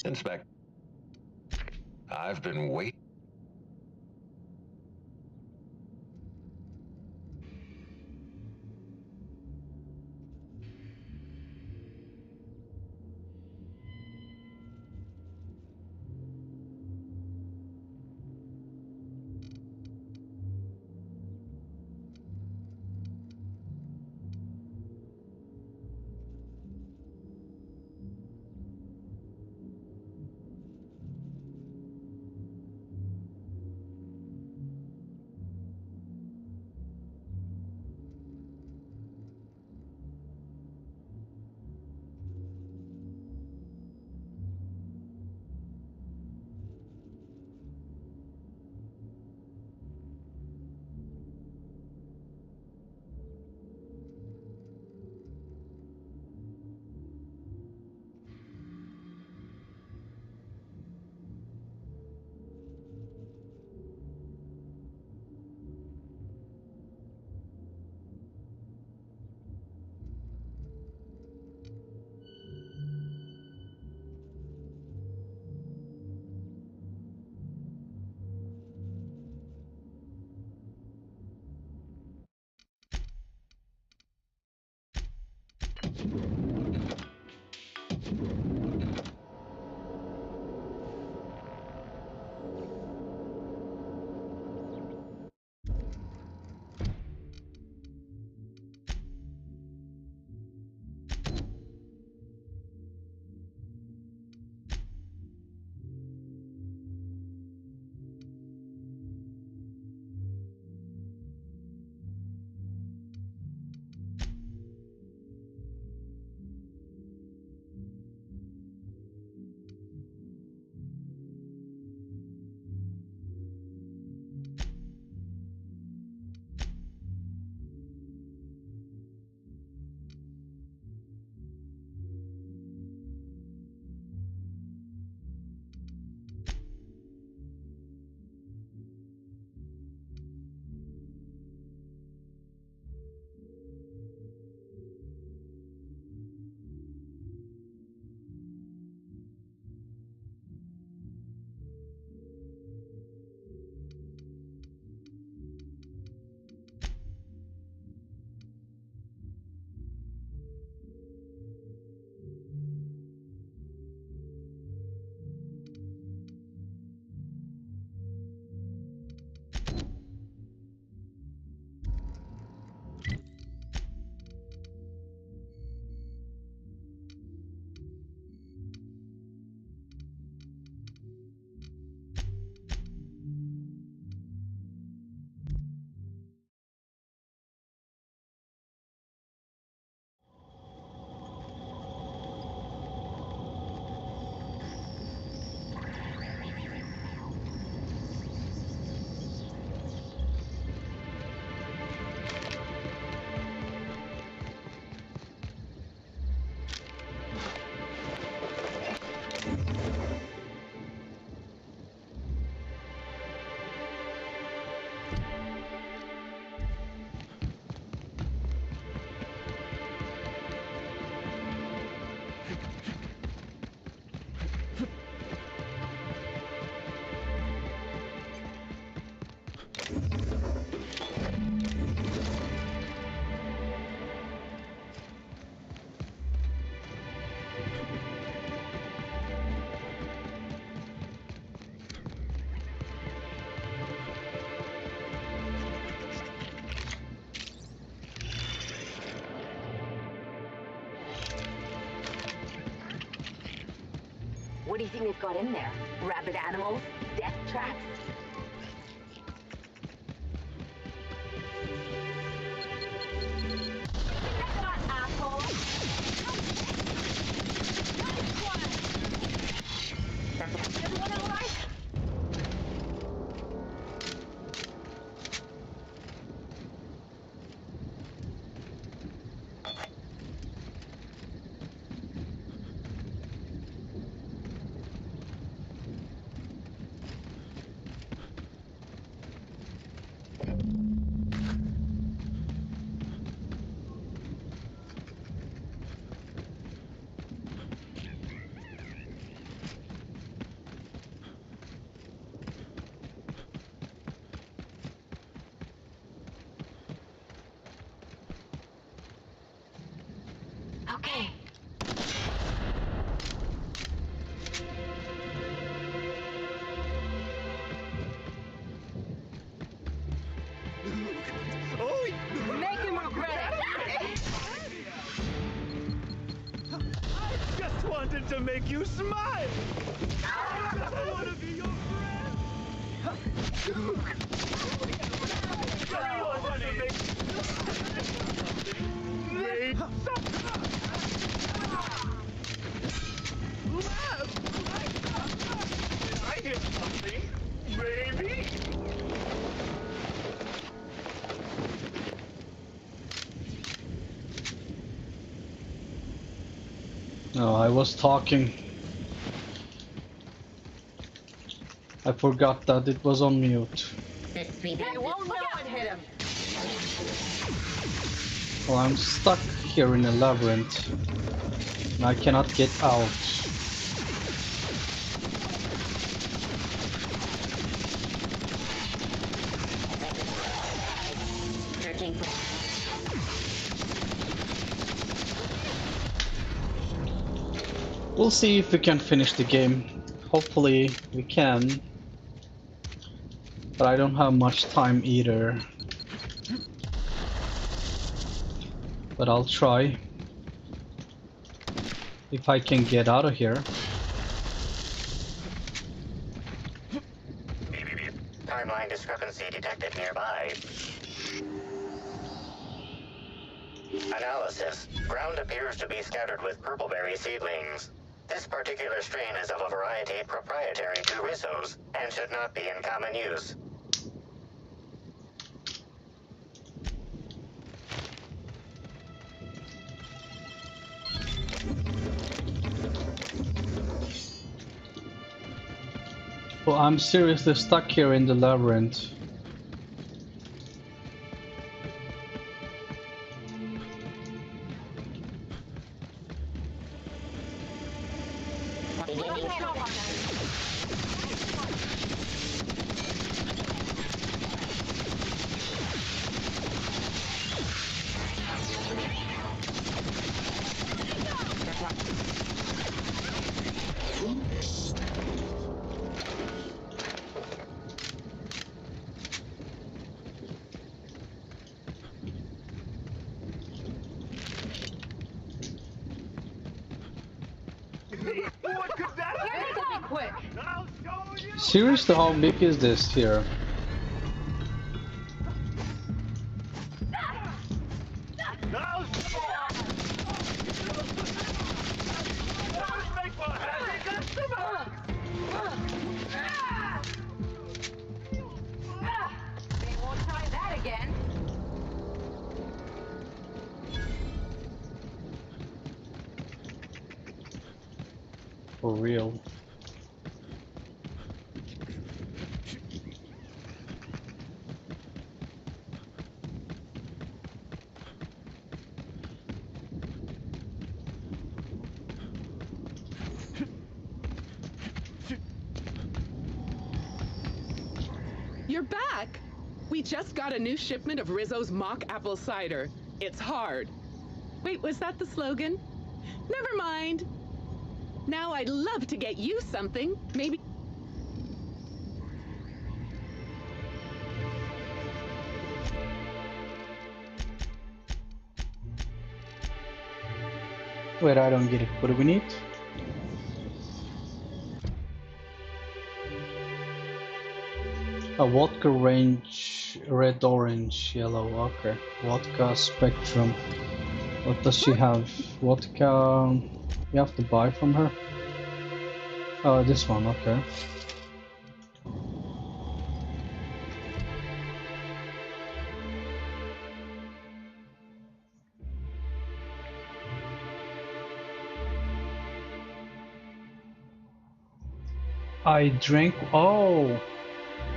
Inspect. I've been waiting. What do you think they've got in there? Rabid animals? Death traps? That's not asshole! Nice one! Everyone alright? Okay. Oh, Make him regret it. I just wanted to make you smile. I just want to be your friend. I want to make I hear something, baby. No, I was talking. I forgot that it was on mute. They won't know it hit him. Well, I'm stuck here in a labyrinth. And I cannot get out. Searching for. We'll see if we can finish the game. Hopefully we can. But I don't have much time either. But I'll try. If I can get out of here. Timeline discrepancy detected nearby. Analysis. Ground appears to be scattered with purpleberry seedlings. This particular strain is of a variety proprietary to Rizzo's and should not be in common use. Well, I'm seriously stuck here in the labyrinth. What could that be? Quick. I'll show you. Seriously, how big is this here? I'll show you. Make one. They won't try that again. For real. You're back! We just got a new shipment of Rizzo's mock apple cider. It's hard. Wait, was that the slogan? Never mind. Now I'd love to get you something. Maybe... Wait, I don't get it. What do we need? A vodka range, red, orange, yellow. Okay. Vodka spectrum. What does she have? Vodka. You have to buy from her. Oh, this one. Okay. I drank. Oh.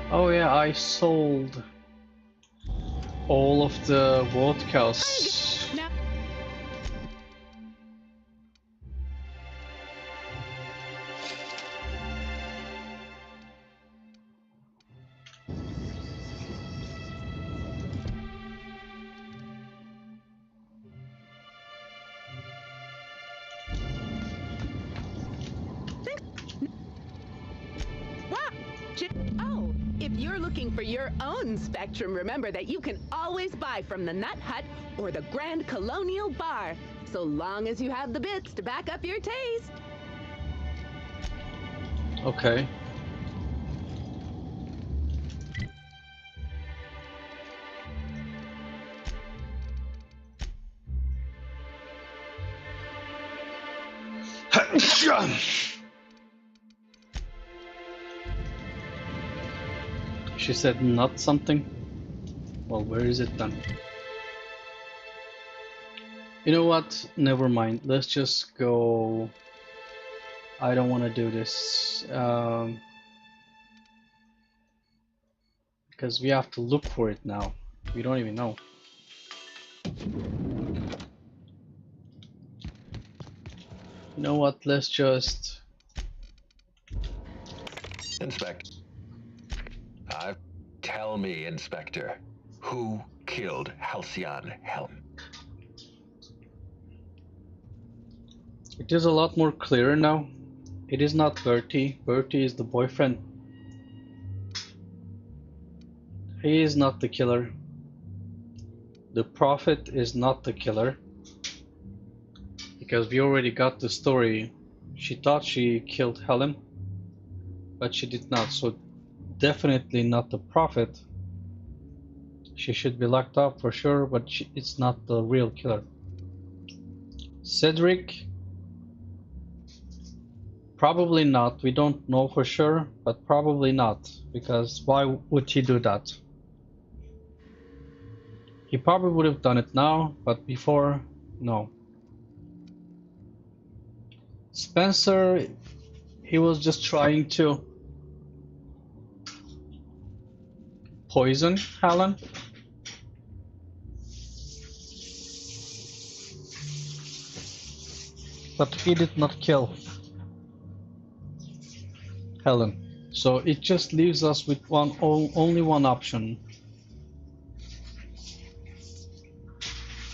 Oh yeah, I sold all of the vodkas. Now... Oh, if you're looking for your own Spectrum, remember that you can always buy from the Nut Hut or the Grand Colonial Bar, so long as you have the bits to back up your taste. Okay. She said not something. Well, where is it then? You know what? Never mind. Let's just go. I don't want to do this. Because we have to look for it now. We don't even know. You know what? Let's just Inspect. Tell me, Inspector, who killed Halcyon Helen? It is a lot more clear now. It is not Bertie. Bertie is the boyfriend. He is not the killer. The Prophet is not the killer. Because we already got the story. She thought she killed Helen, but she did not. So definitely not the Prophet. She should be locked up for sure, but it's not the real killer. Cedric, probably not. We don't know for sure, but probably not. Because why would he do that? He probably would have done it now, but before, no. Spencer, he was just trying to poison Helen. But he did not kill Helen. So it just leaves us with only one option,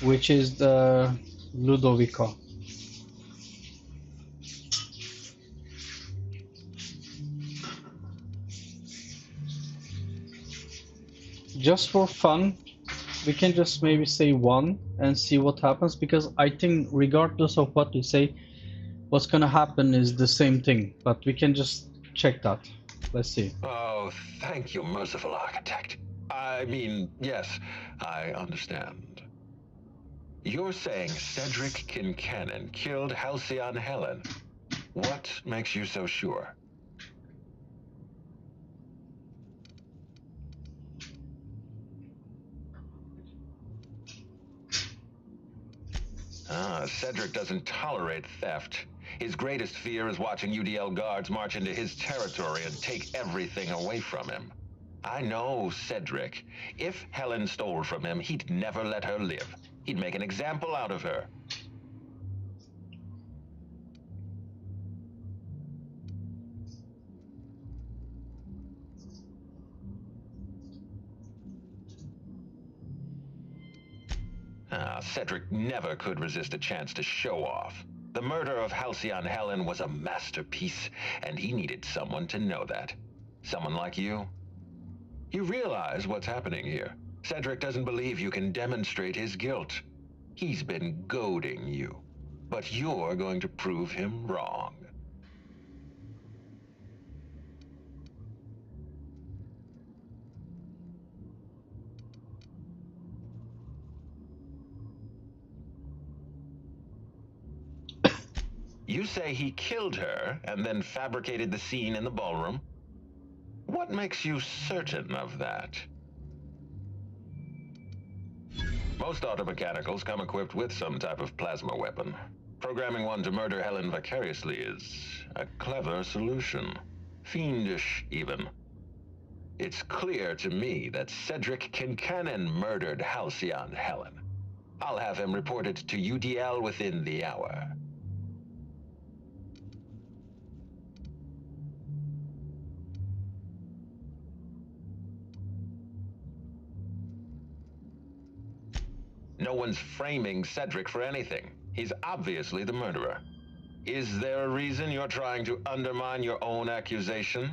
which is the Ludovico. Just for fun, we can just maybe say 1 and see what happens, because I think regardless of what we say, what's gonna happen is the same thing, but we can just check that. Let's see. Oh, thank you, merciful architect. I mean, yes, I understand. You're saying Cedric Kincannon killed Halcyon Helen. What makes you so sure? Cedric doesn't tolerate theft. His greatest fear is watching UDL guards march into his territory and take everything away from him. I know Cedric. If Helen stole from him, he'd never let her live. He'd make an example out of her. Cedric never could resist a chance to show off. The murder of Halcyon Helen was a masterpiece, and he needed someone to know that. Someone like you. You realize what's happening here. Cedric doesn't believe you can demonstrate his guilt. He's been goading you, but you're going to prove him wrong. You say he killed her and then fabricated the scene in the ballroom? What makes you certain of that? Most automechanicals come equipped with some type of plasma weapon. Programming one to murder Helen vicariously is a clever solution. Fiendish, even. It's clear to me that Cedric Kincannon murdered Halcyon Helen. I'll have him reported to UDL within the hour. No one's framing Cedric for anything. He's obviously the murderer. Is there a reason you're trying to undermine your own accusation?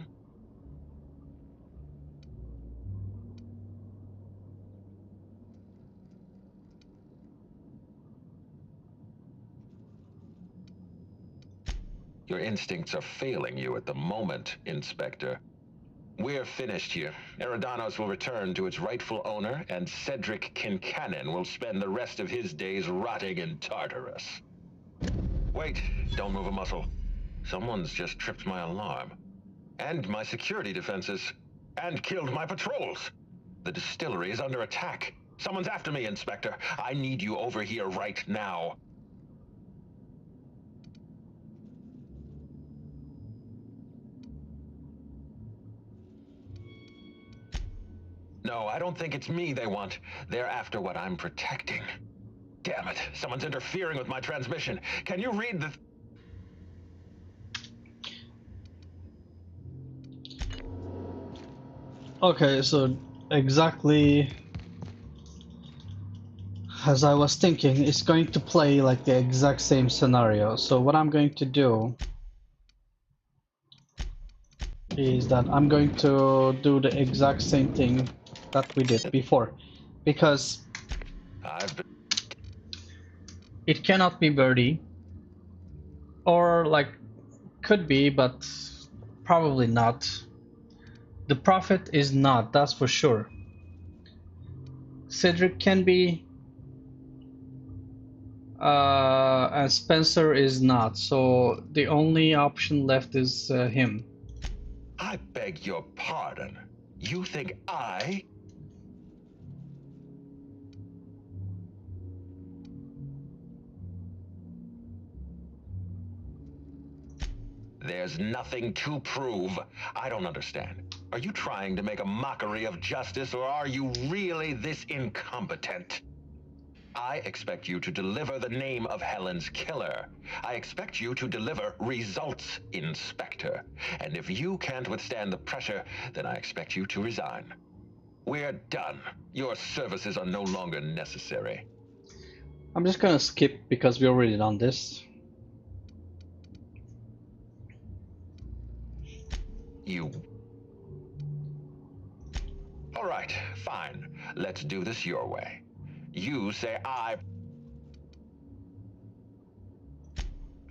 Your instincts are failing you at the moment, Inspector. We're finished here. Eridanos will return to its rightful owner, and Cedric Kincannon will spend the rest of his days rotting in Tartarus. Wait, don't move a muscle. Someone's just tripped my alarm. And my security defenses. And killed my patrols. The distillery is under attack. Someone's after me, Inspector. I need you over here right now. No, I don't think it's me they want. They're after what I'm protecting. Damn it, someone's interfering with my transmission. Can you read the... Okay, so exactly as I was thinking, it's going to play like the exact same scenario. So what I'm going to do is that I'm going to do the exact same thing that we did before, because it cannot be Birdie, or like could be, but probably not. The Prophet is not, that's for sure. Cedric can be, and Spencer is not, so the only option left is him. I beg your pardon. You think I... There's nothing to prove. I don't understand. Are you trying to make a mockery of justice, or are you really this incompetent? I expect you to deliver the name of Helen's killer. I expect you to deliver results, Inspector. And if you can't withstand the pressure, then I expect you to resign. We're done. Your services are no longer necessary. I'm just gonna skip because we already done this. You... All right, fine. Let's do this your way. You say I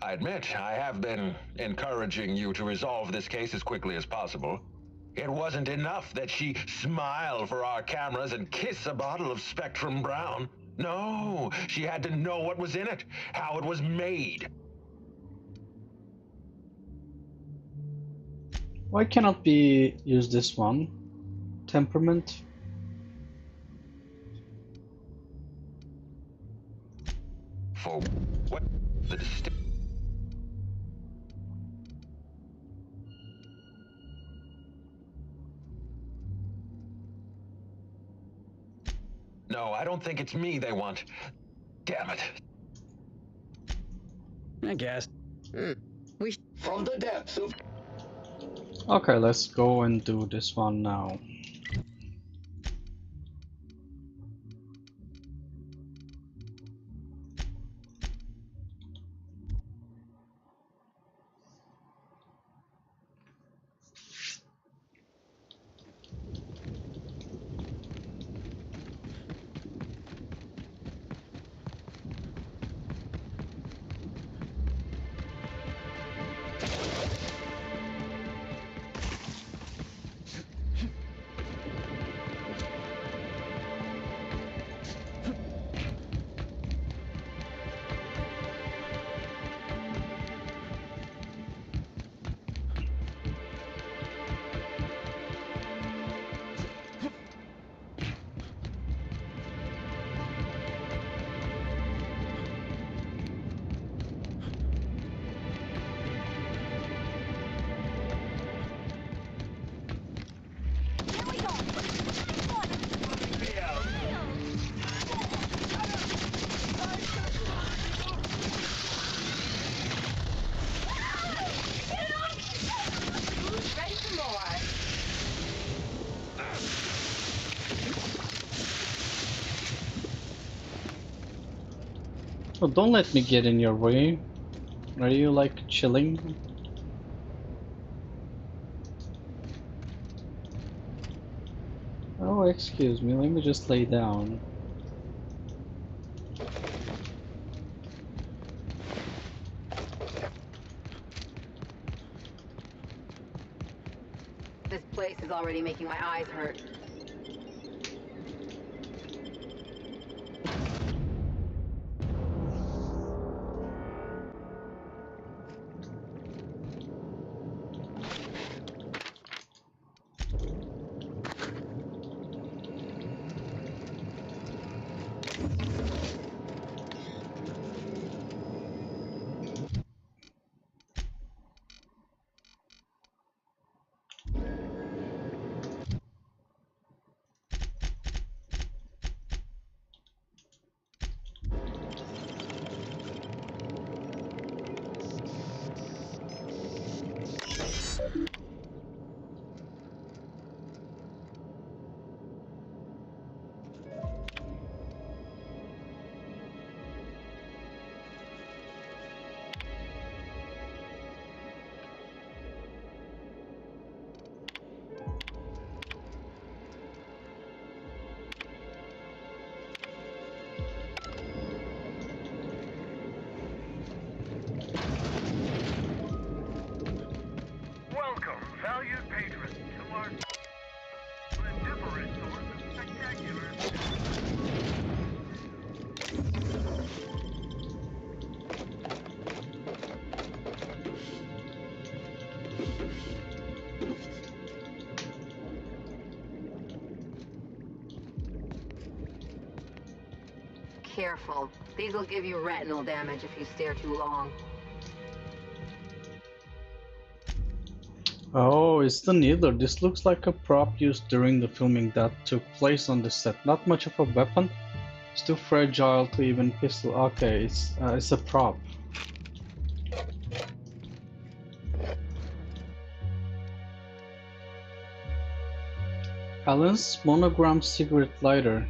admit I have been encouraging you to resolve this case as quickly as possible. It wasn't enough that she smile for our cameras and kiss a bottle of Spectrum Brown. No, she had to know what was in it, how it was made. Why cannot we use this one? Temperament? For what? The No, I don't think it's me they want. Damn it. I guess. From the depths of... Okay, let's go and do this one now. Oh, don't let me get in your way. Are you like chilling? Oh, excuse me, let me just lay down. place is already making my eyes hurt. Welcome, valued patrons, to our different source of spectacular. Careful. These will give you retinal damage if you stare too long. Oh, it's the needler. This looks like a prop used during the filming that took place on the set. Not much of a weapon. It's too fragile to even pistol. Okay, it's a prop. Alan's monogram cigarette lighter.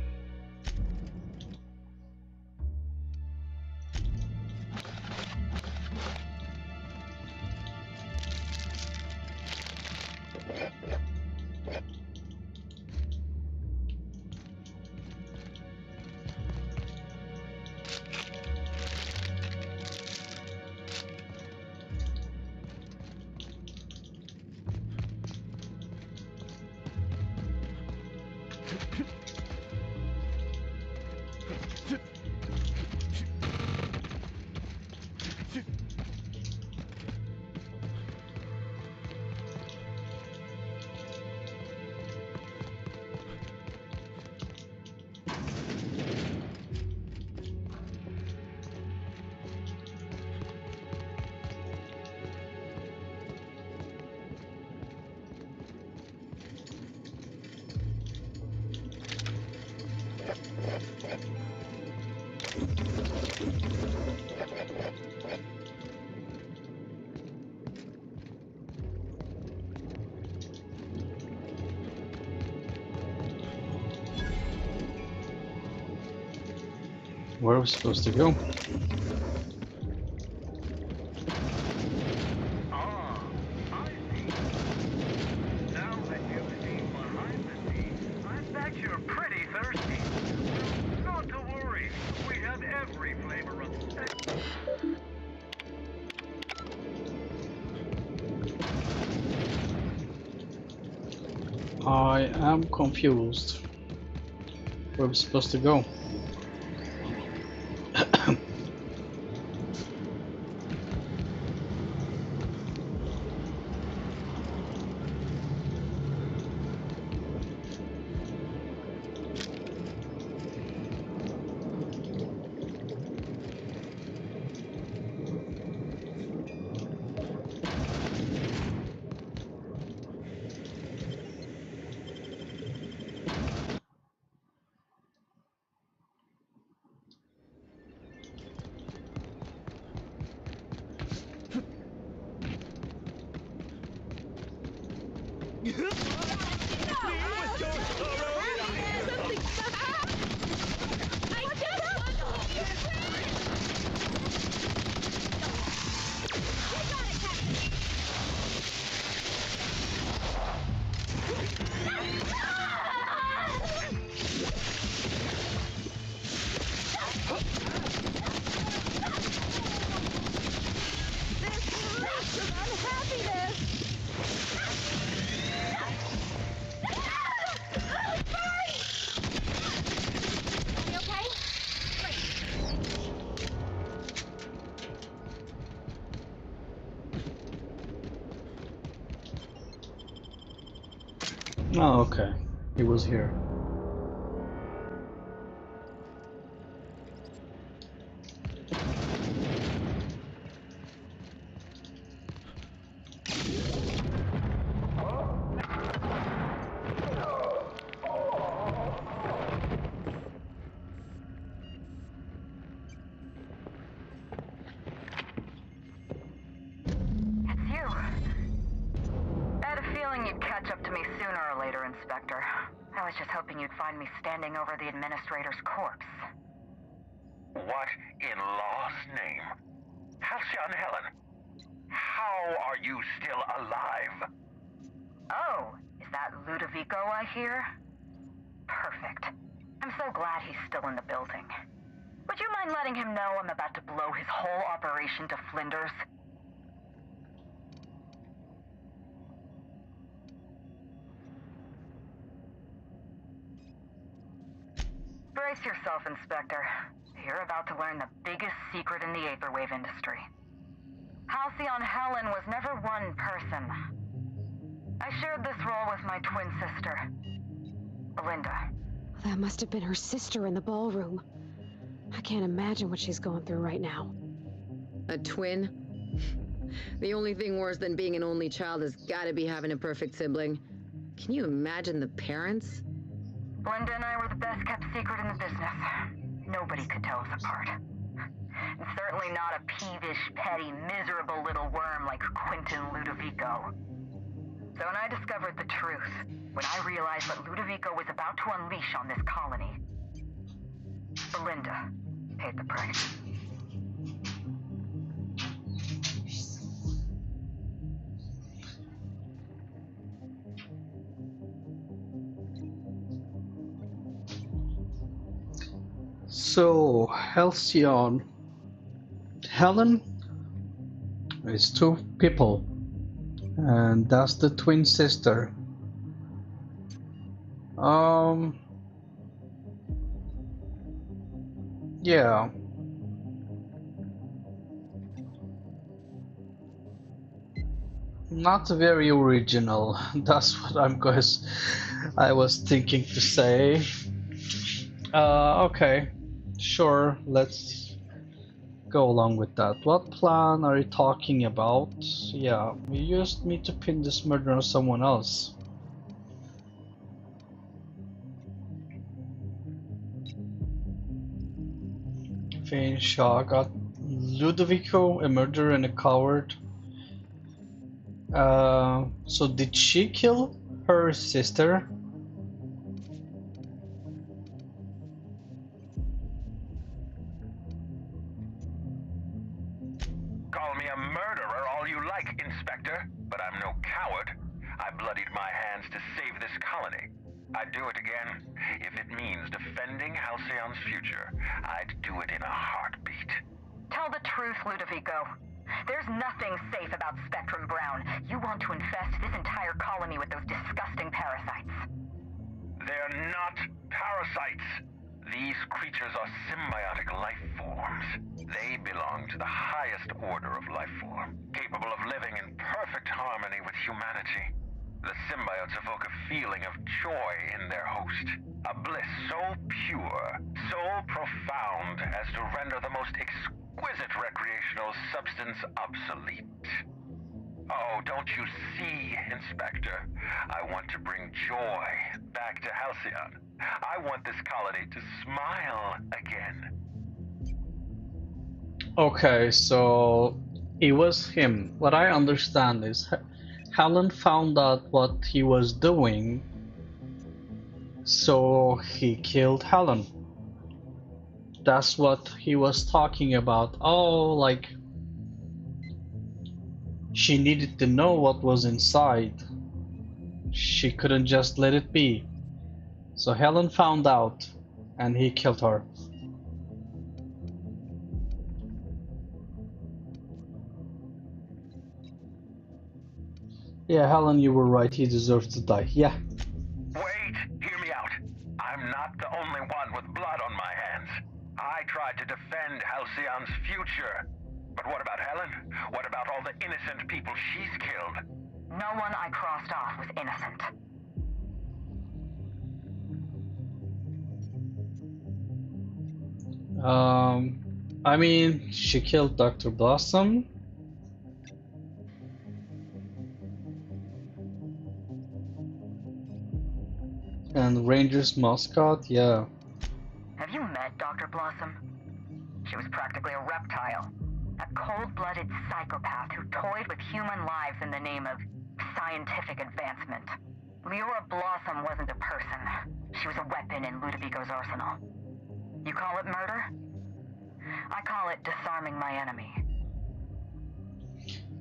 Where are we supposed to go? Ah, I see. Now that you've seen behind the scenes, I bet you're pretty thirsty. Well, not to worry. We have every flavor of sex. I am confused. Where are we supposed to go? Oh, okay. He was here. It's you. I had a feeling you'd catch up to me sooner or later, Inspector. I was just hoping you'd find me standing over the administrator's corpse. What in law's name? Halcyon Helen, how are you still alive? Oh, is that Ludovico I hear? Perfect. I'm so glad he's still in the building. Would you mind letting him know I'm about to blow his whole operation to flinders? Brace yourself, Inspector. You're about to learn the biggest secret in the Vaporwave industry. Halcyon Helen was never one person. I shared this role with my twin sister, Belinda. That must have been her sister in the ballroom. I can't imagine what she's going through right now. A twin? The only thing worse than being an only child has gotta be having a perfect sibling. Can you imagine the parents? Belinda and I were the best kept secret in the business. Nobody could tell us apart. And certainly not a peevish, petty, miserable little worm like Quentin Ludovico. So when I discovered the truth, when I realized what Ludovico was about to unleash on this colony, Belinda paid the price. So, Halcyon Helen is two people, and that's the twin sister. Yeah. Not very original. That's what I was thinking to say. Okay. Sure, let's go along with that. What plan are you talking about? Yeah, you used me to pin this murder on someone else. Fane Shaw got Ludovico, a murderer and a coward. So did she kill her sister? Call me a murderer all you like, Inspector, but I'm no coward. I bloodied my hands to save this colony. I'd do it again. If it means defending Halcyon's future, I'd do it in a heartbeat. Tell the truth, Ludovico. There's nothing safe about Spectrum Brown. You want to infest this entire colony with those disgusting parasites. They're not parasites. These creatures are symbiotic life forms. They belong to the highest order of life form, capable of living in perfect harmony with humanity. The symbiotes evoke a feeling of joy in their host, a bliss so pure, so profound as to render the most exquisite recreational substance obsolete. Oh, don't you see, Inspector? I want to bring joy back to Halcyon. I want this colony to smile again. Okay, so it was him. What I understand is Helen found out what he was doing, so he killed Helen. That's what he was talking about. Oh, like she needed to know what was inside. She couldn't just let it be. So Helen found out, and he killed her. Yeah, Helen, you were right. He deserves to die. Yeah. Wait, hear me out. I'm not the only one with blood on my hands. I tried to defend Halcyon's future. But what about Helen? What about all the innocent people she's killed? No one I crossed off was innocent. I mean, she killed Dr. Blossom. And Ranger's mascot, yeah. Have you met Dr. Blossom? She was practically a reptile. A cold-blooded psychopath who toyed with human lives in the name of scientific advancement. Leora Blossom wasn't a person. She was a weapon in Ludovico's arsenal. You call it murder? I call it disarming my enemy.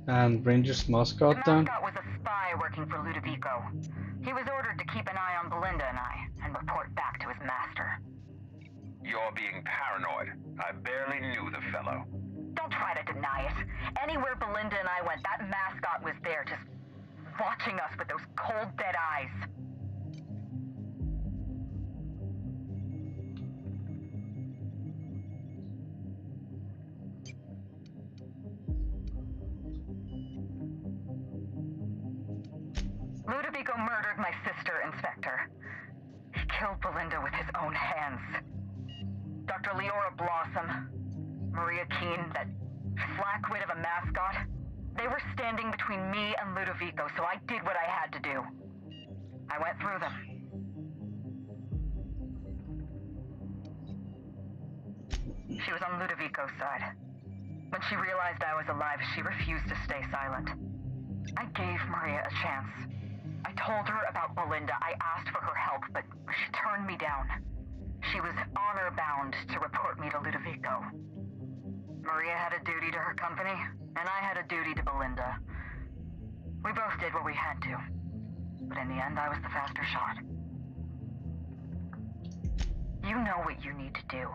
And Ranger's mascot The then? mascot was a spy working for Ludovico. He was ordered to keep an eye on Belinda and I, and report back to his master. You're being paranoid. I barely knew the fellow. Don't try to deny it. Anywhere Belinda and I went, that mascot was there, just watching us with those cold, dead eyes. Ludovico murdered my sister, Inspector. He killed Belinda with his own hands. Dr. Leora Blossom, Maria Keene, that flackwit of a mascot, they were standing between me and Ludovico, so I did what I had to do. I went through them. She was on Ludovico's side. When she realized I was alive, she refused to stay silent. I gave Maria a chance. I told her about Belinda. I asked for her help, but she turned me down. She was honor-bound to report me to Ludovico. Maria had a duty to her company, and I had a duty to Belinda. We both did what we had to. But in the end, I was the faster shot. You know what you need to do.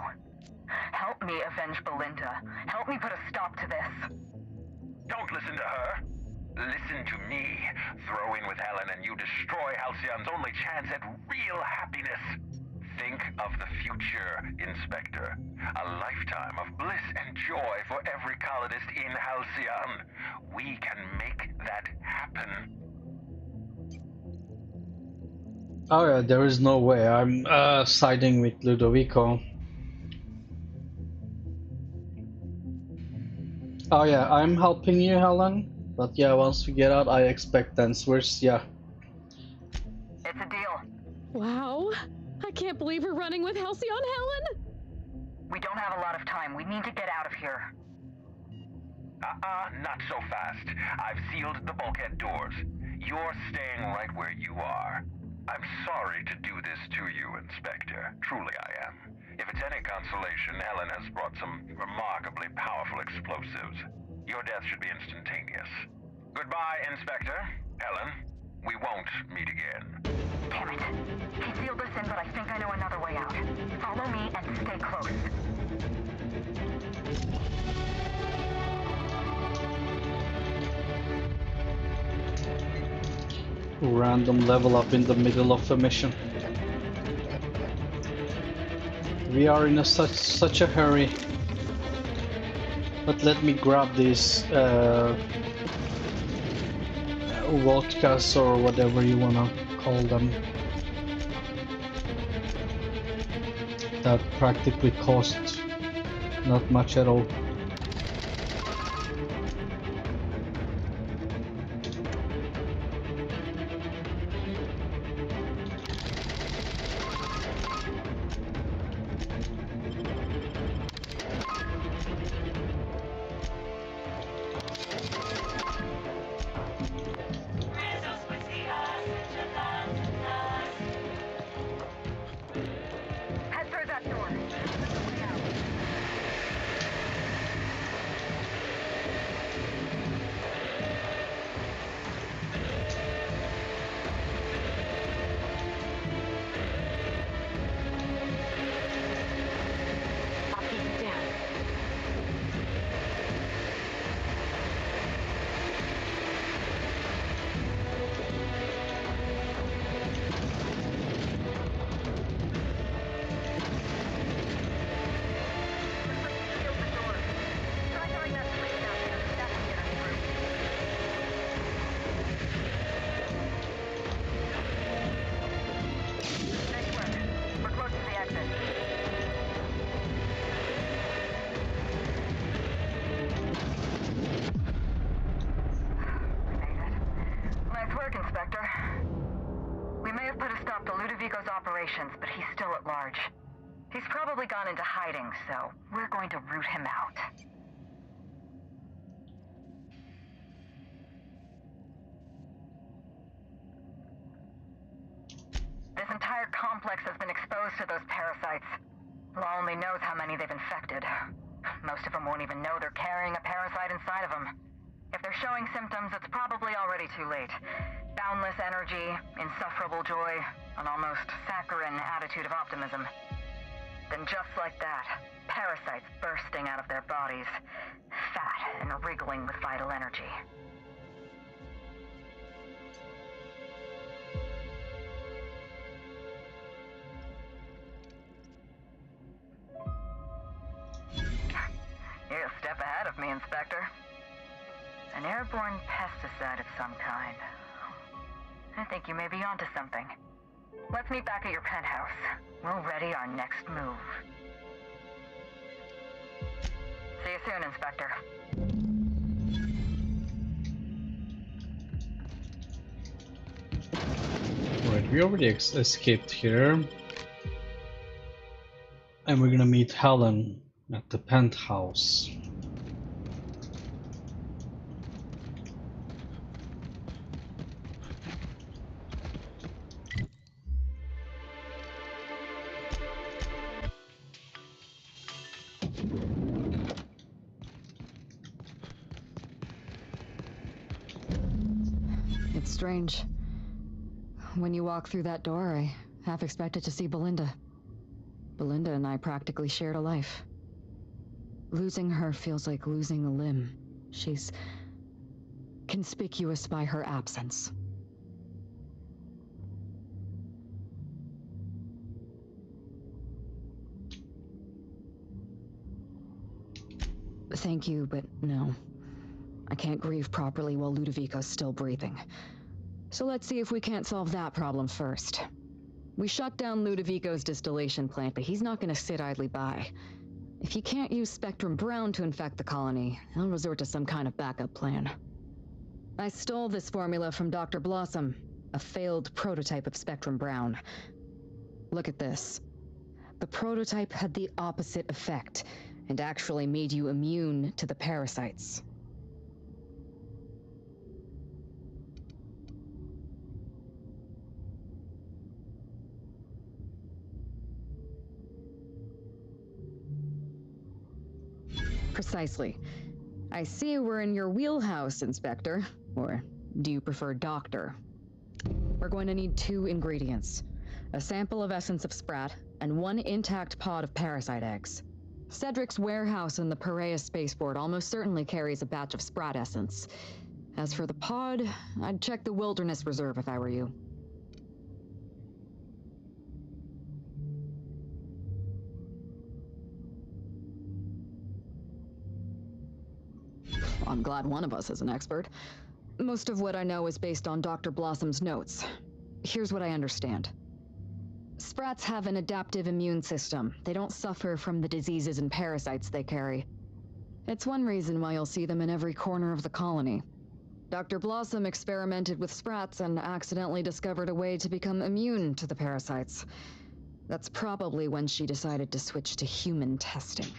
Help me avenge Belinda. Help me put a stop to this. Don't listen to her. Listen to me. Throw in with Helen and you destroy Halcyon's only chance at real happiness. Think of the future, Inspector. A lifetime of bliss and joy for every colonist in Halcyon. We can make that happen. Oh yeah, there is no way. I'm siding with Ludovico. Oh yeah, I'm helping you, Helen. But yeah, once we get out, I expect answers, yeah. It's a deal. Wow. I can't believe we're running with Halcyon, Helen. We don't have a lot of time. We need to get out of here. Not so fast. I've sealed the bulkhead doors. You're staying right where you are. I'm sorry to do this to you, Inspector. Truly I am. If it's any consolation, Helen has brought some remarkably powerful explosives. Your death should be instantaneous. Goodbye, Inspector. Helen, we won't meet again. Damn it. He sealed us in, but I think I know another way out. Follow me and stay close. Random level up in the middle of a mission. We are in such a hurry. But let me grab these vodkas or whatever you wanna call them. That practically cost not much at all. operations, but he's still at large. He's probably gone into hiding, so we're going to root him out. This entire complex has been exposed to those parasites. Law only knows how many they've infected. Most of them won't even know they're carrying a parasite inside of them. If they're showing symptoms, it's probably already too late. Boundless energy, insufferable joy, an almost saccharine attitude of optimism. Then just like that, parasites bursting out of their bodies, fat and wriggling with vital energy. You're a step ahead of me, Inspector. An airborne pesticide of some kind. I think you may be onto something. Let's meet back at your penthouse. We'll ready our next move. See you soon, Inspector. Right, we already escaped here. And we're gonna meet Helen at the penthouse. It's strange. When you walk through that door, I half expected to see Belinda. Belinda and I practically shared a life. Losing her feels like losing a limb. She's conspicuous by her absence. Thank you, but no. I can't grieve properly while Ludovico's still breathing. So let's see if we can't solve that problem first. We shut down Ludovico's distillation plant, but he's not gonna sit idly by. If he can't use Spectrum Brown to infect the colony, he'll resort to some kind of backup plan. I stole this formula from Dr. Blossom, a failed prototype of Spectrum Brown. Look at this. The prototype had the opposite effect, and actually made you immune to the parasites. Precisely. I see we're in your wheelhouse, Inspector. Or do you prefer Doctor? We're going to need 2 ingredients. A sample of essence of Sprat, and 1 intact pod of parasite eggs. Cedric's warehouse in the Perea spaceport almost certainly carries a batch of Sprat essence. As for the pod, I'd check the Wilderness Reserve if I were you. I'm glad one of us is an expert. Most of what I know is based on Dr. Blossom's notes. Here's what I understand. Sprats have an adaptive immune system. They don't suffer from the diseases and parasites they carry. It's one reason why you'll see them in every corner of the colony. Dr. Blossom experimented with Sprats and accidentally discovered a way to become immune to the parasites. That's probably when she decided to switch to human testing.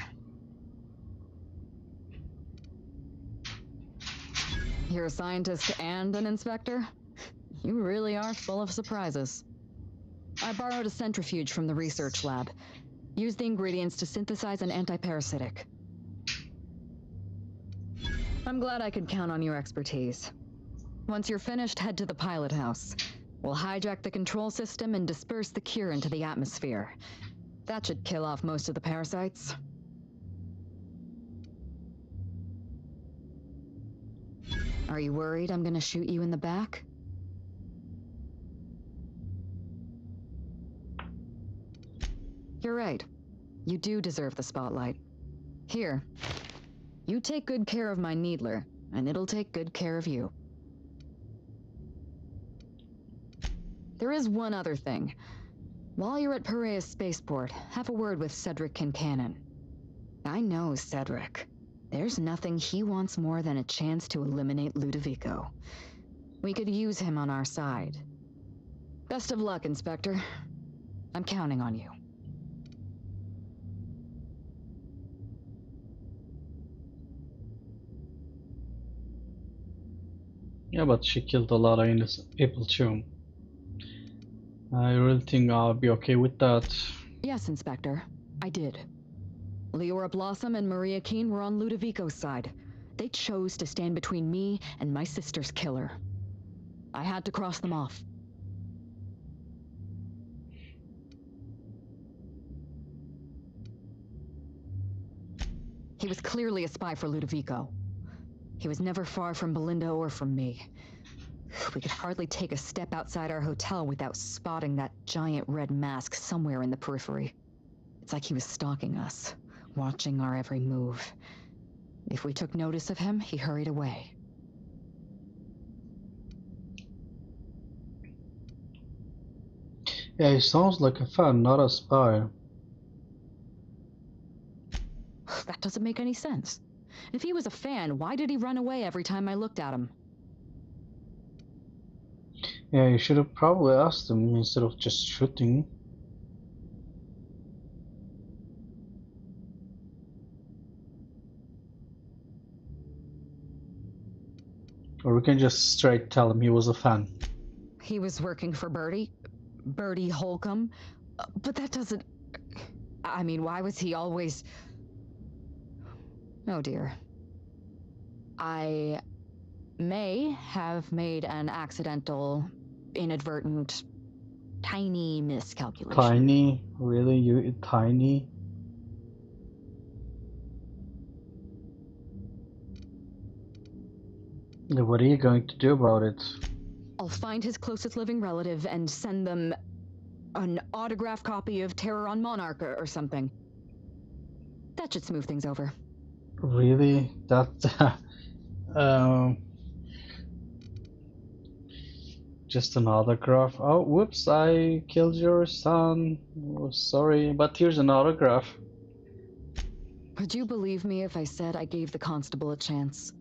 You're a scientist and an inspector? You really are full of surprises. I borrowed a centrifuge from the research lab. Used the ingredients to synthesize an antiparasitic. I'm glad I could count on your expertise. Once you're finished, head to the pilot house. We'll hijack the control system and disperse the cure into the atmosphere. That should kill off most of the parasites. Are you worried I'm gonna shoot you in the back? You're right. You do deserve the spotlight. Here. You take good care of my Needler, and it'll take good care of you. There is one other thing. While you're at Perea Spaceport, have a word with Cedric Kincannon. I know Cedric. There's nothing he wants more than a chance to eliminate Ludovico. We could use him on our side. Best of luck, Inspector. I'm counting on you. Yeah, but she killed a lot of innocent people too. I really think I'll be okay with that. Yes, Inspector. I did. Leora Blossom and Maria Keene were on Ludovico's side. They chose to stand between me and my sister's killer. I had to cross them off. He was clearly a spy for Ludovico. He was never far from Belinda or from me. We could hardly take a step outside our hotel without spotting that giant red mask somewhere in the periphery. It's like he was stalking us, watching our every move. If we took notice of him, he hurried away. Yeah, he sounds like a fan, not a spy. That doesn't make any sense. If he was a fan, why did he run away every time I looked at him? Yeah, you should have probably asked him instead of just shooting. Or we can just straight tell him he was a fan. He was working for Bertie Holcomb. But that doesn't... I mean, why was he always... Oh dear. I may have made an accidental, inadvertent, tiny miscalculation. Tiny? Really? You tiny? What are you going to do about it? I'll find his closest living relative and send them an autographed copy of Terror on Monarch or something. That should smooth things over. Really? That... just an autograph. Oh, whoops, I killed your son. Oh, sorry, but here's an autograph. Would you believe me if I said I gave the constable a chance?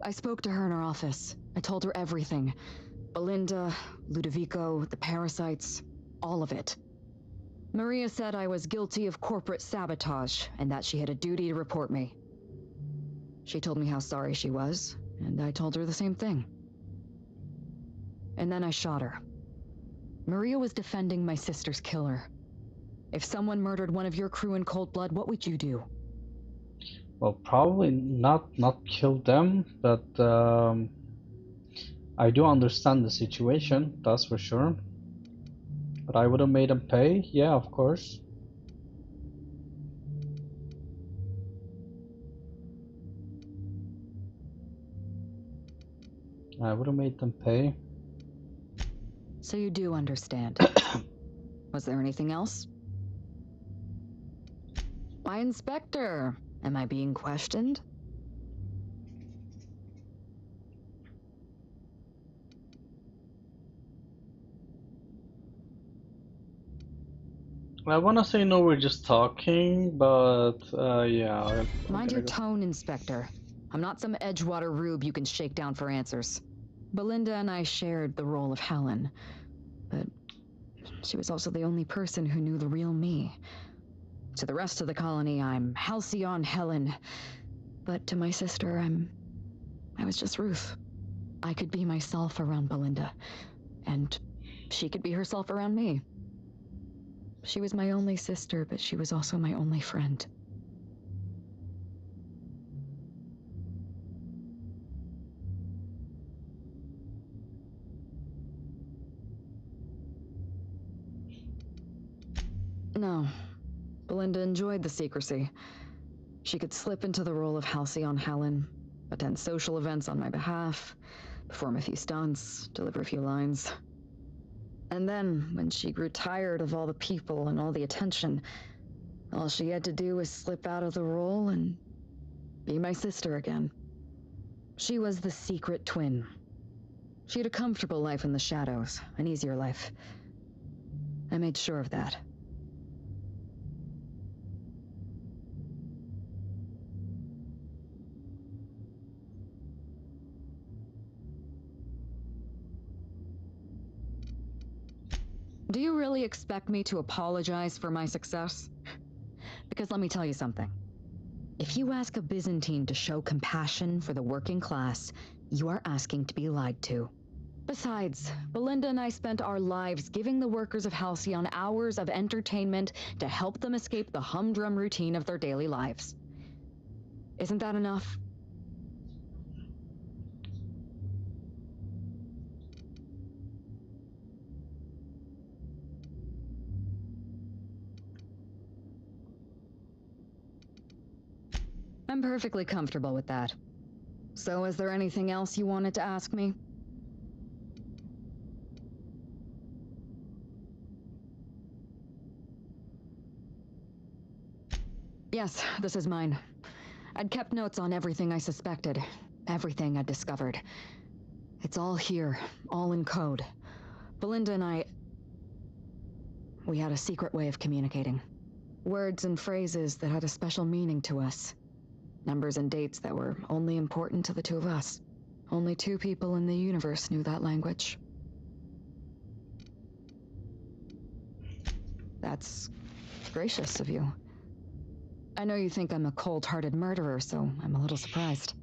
I spoke to her in her office. I told her everything. Belinda, Ludovico, the parasites, all of it. Maria said I was guilty of corporate sabotage and that she had a duty to report me. She told me how sorry she was, and I told her the same thing. And then I shot her. Maria was defending my sister's killer. If someone murdered one of your crew in cold blood, what would you do? Well, probably not kill them, but I do understand the situation, that's for sure. But I would have made them pay, yeah, of course. I would have made them pay. So you do understand. Was there anything else? Why, Inspector? Am I being questioned? I wanna say no, we're just talking, but yeah. Mind your tone, Inspector. I'm not some Edgewater rube you can shake down for answers. Belinda and I shared the role of Helen, but she was also the only person who knew the real me. To the rest of the colony, I'm Halcyon Helen, but to my sister, I was just Ruth. I could be myself around Belinda, and she could be herself around me. She was my only sister, but she was also my only friend. No, Belinda enjoyed the secrecy. She could slip into the role of Halcyon Helen, attend social events on my behalf, perform a few stunts, deliver a few lines. And then, when she grew tired of all the people and all the attention, all she had to do was slip out of the role and be my sister again. She was the secret twin. She had a comfortable life in the shadows, an easier life. I made sure of that. Do you really expect me to apologize for my success? Because let me tell you something. If you ask a Byzantine to show compassion for the working class, you are asking to be lied to. Besides, Belinda and I spent our lives giving the workers of Halcyon hours of entertainment to help them escape the humdrum routine of their daily lives. Isn't that enough? I'm perfectly comfortable with that. So is there anything else you wanted to ask me? Yes, this is mine. I'd kept notes on everything I suspected, everything I'd discovered. It's all here, all in code. Belinda and we had a secret way of communicating. Words and phrases that had a special meaning to us. Numbers and dates that were only important to the two of us. Only 2 people in the universe knew that language. That's gracious of you. I know you think I'm a cold-hearted murderer, so I'm a little surprised.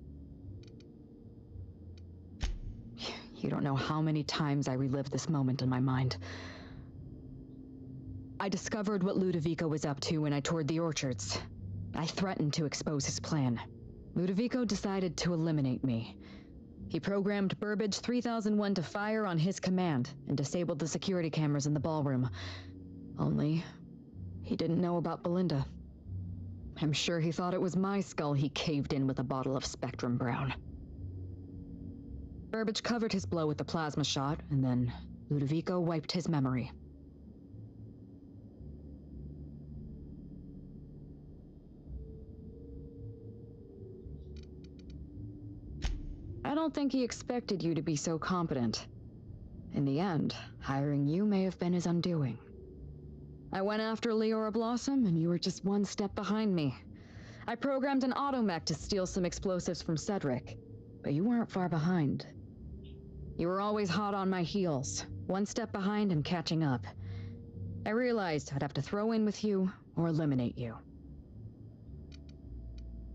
You don't know how many times I relived this moment in my mind. I discovered what Ludovico was up to when I toured the orchards. I threatened to expose his plan. Ludovico decided to eliminate me. He programmed Burbage 3001 to fire on his command and disabled the security cameras in the ballroom. Only, he didn't know about Belinda. I'm sure he thought it was my skull he caved in with a bottle of Spectrum Brown. Burbage covered his blow with the plasma shot, and then Ludovico wiped his memory. I don't think he expected you to be so competent. In the end, hiring you may have been his undoing. I went after Leora Blossom, and you were just 1 step behind me. I programmed an automech to steal some explosives from Cedric, but you weren't far behind. You were always hot on my heels, 1 step behind and catching up. I realized I'd have to throw in with you or eliminate you.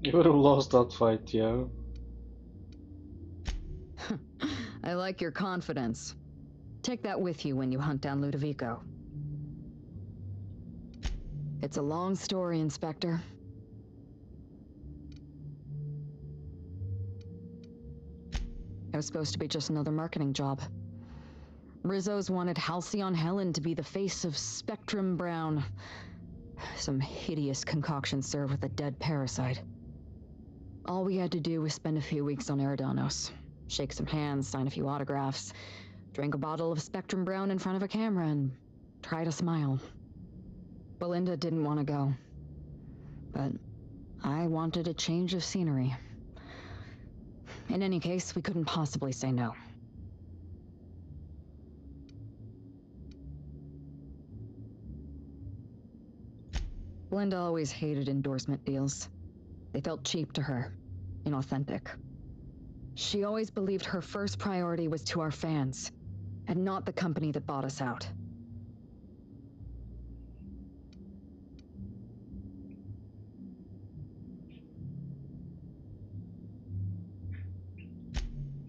You would have lost that fight, yo. I like your confidence. Take that with you when you hunt down Ludovico. It's a long story, Inspector. It was supposed to be just another marketing job. Rizzo's wanted Halcyon Helen to be the face of Spectrum Brown. Some hideous concoction served with a dead parasite. All we had to do was spend a few weeks on Eridanos. Shake some hands, sign a few autographs, drink a bottle of Spectrum Brown in front of a camera, and try to smile. Belinda didn't want to go, but I wanted a change of scenery. In any case, we couldn't possibly say no. Belinda always hated endorsement deals. They felt cheap to her, inauthentic. She always believed her first priority was to our fans, and not the company that bought us out.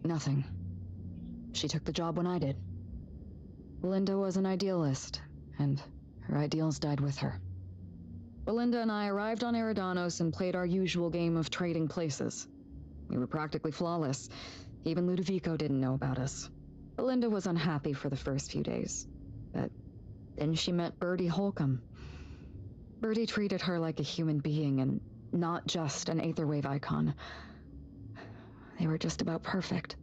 Nothing. She took the job when I did. Belinda was an idealist, and her ideals died with her. Belinda and I arrived on Eridanos and played our usual game of trading places. We were practically flawless. Even Ludovico didn't know about us. Belinda was unhappy for the first few days, but then she met Bertie Holcomb. Bertie treated her like a human being and not just an Aetherwave icon. They were just about perfect.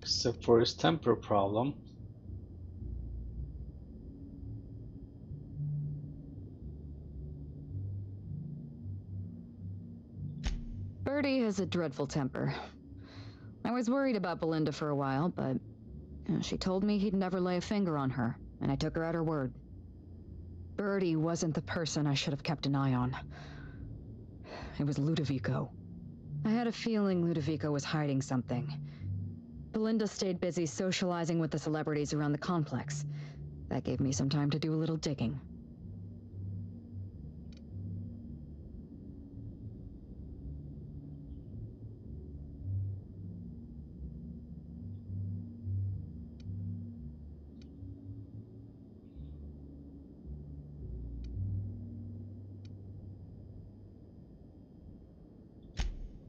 Except for his temper problem. Bertie has a dreadful temper. I was worried about Belinda for a while, but she told me he'd never lay a finger on her, and I took her at her word. Bertie wasn't the person I should have kept an eye on. It was Ludovico. I had a feeling Ludovico was hiding something. Belinda stayed busy socializing with the celebrities around the complex. That gave me some time to do a little digging.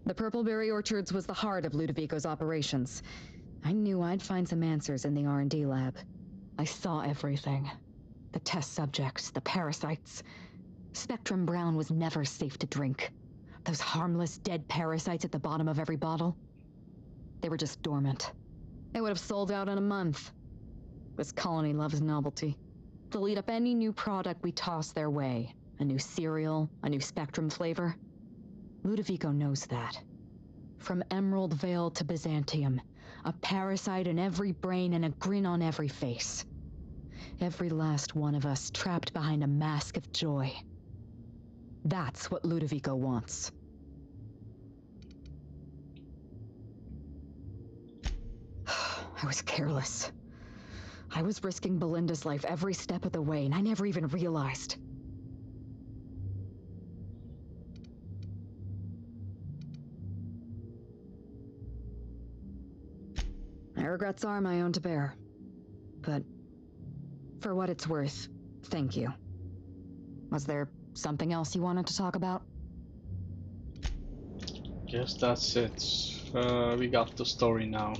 The Purpleberry Orchards was the heart of Ludovico's operations. I knew I'd find some answers in the R&D lab. I saw everything. The test subjects, the parasites. Spectrum Brown was never safe to drink. Those harmless, dead parasites at the bottom of every bottle. They were just dormant. They would have sold out in a month. This colony loves novelty. They'll eat up any new product we toss their way. A new cereal, a new Spectrum flavor. Ludovico knows that. From Emerald Vale to Byzantium, a parasite in every brain and a grin on every face. Every last one of us trapped behind a mask of joy. That's what Ludovico wants. I was careless. I was risking Belinda's life every step of the way, and I never even realized. My regrets are my own to bear. But for what it's worth, thank you. Was there something else you wanted to talk about? Guess that's it. We got the story now.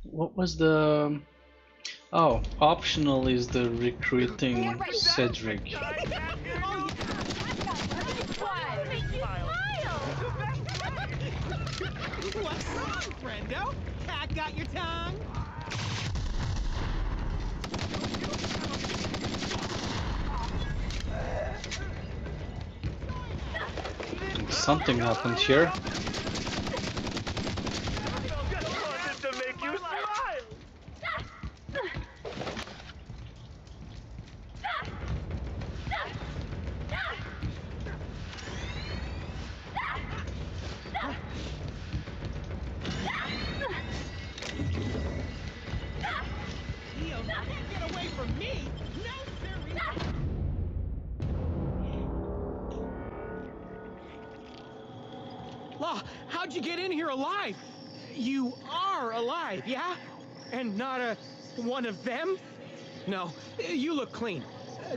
What was the... Oh, optional is the recruiting Cedric. What's wrong, friendo? Cat got your tongue? Something happened here. How'd you get in here alive? You are alive, yeah? And not one of them? No, you look clean.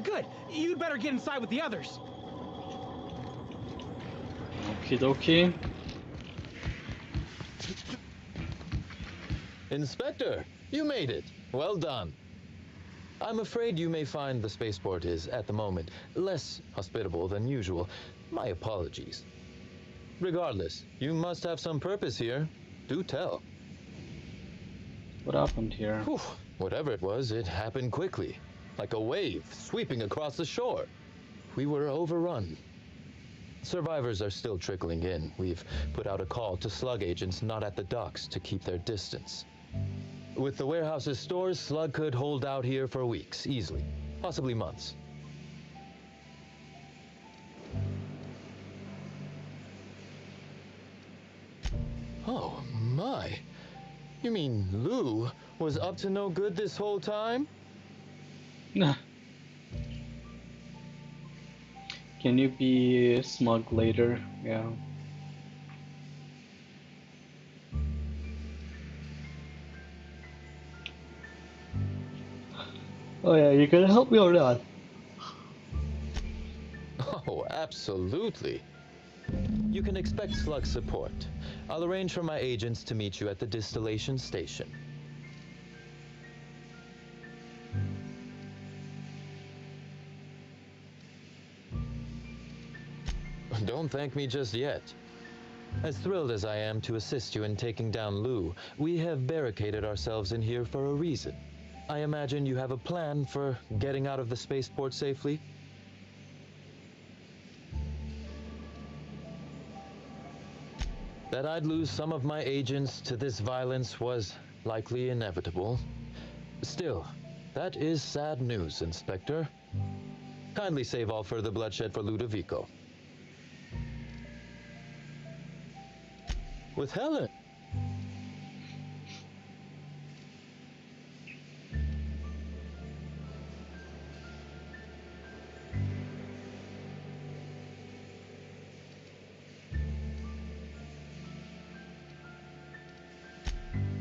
Good. You'd better get inside with the others. Okie dokie. Inspector, you made it. Well done. I'm afraid you may find the spaceport is, at the moment, less hospitable than usual. My apologies. Regardless, you must have some purpose here. Do tell. What happened here? Whew. Whatever it was, it happened quickly. Like a wave sweeping across the shore. We were overrun. Survivors are still trickling in. We've put out a call to slug agents not at the docks to keep their distance. With the warehouse's stores, Slug could hold out here for weeks, easily. Possibly months. Oh, my. You mean Lou was up to no good this whole time? Nah. Can you be smug later? Yeah. Oh yeah, you gonna help me or not? Oh, absolutely. You can expect Slug support. I'll arrange for my agents to meet you at the distillation station. Don't thank me just yet. As thrilled as I am to assist you in taking down Lou, we have barricaded ourselves in here for a reason. I imagine you have a plan for getting out of the spaceport safely? That I'd lose some of my agents to this violence was likely inevitable. Still, that is sad news, Inspector. Kindly save all further bloodshed for Ludovico. With Helen.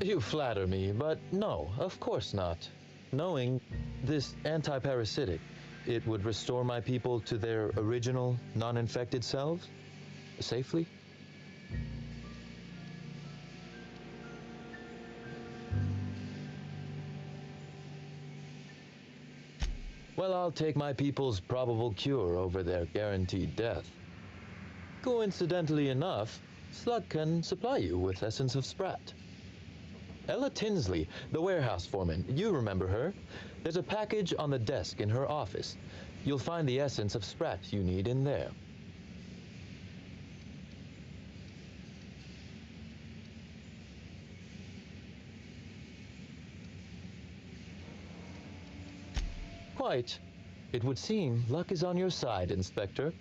You flatter me, but no, of course not. Knowing this anti-parasitic, it would restore my people to their original, non-infected selves? Safely? Well, I'll take my people's probable cure over their guaranteed death. Coincidentally enough, Slug can supply you with Essence of Sprat. Ella Tinsley, the warehouse foreman, you remember her? There's a package on the desk in her office. You'll find the Essence of Sprat you need in there. Quite. It would seem luck is on your side, Inspector.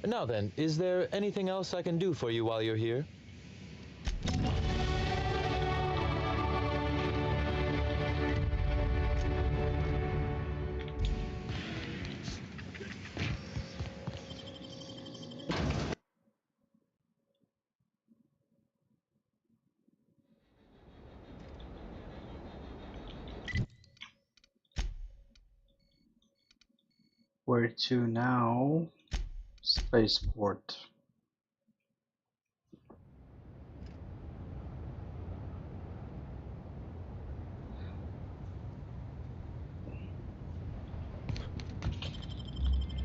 Now then, is there anything else I can do for you while you're here? Where to now? Spaceport.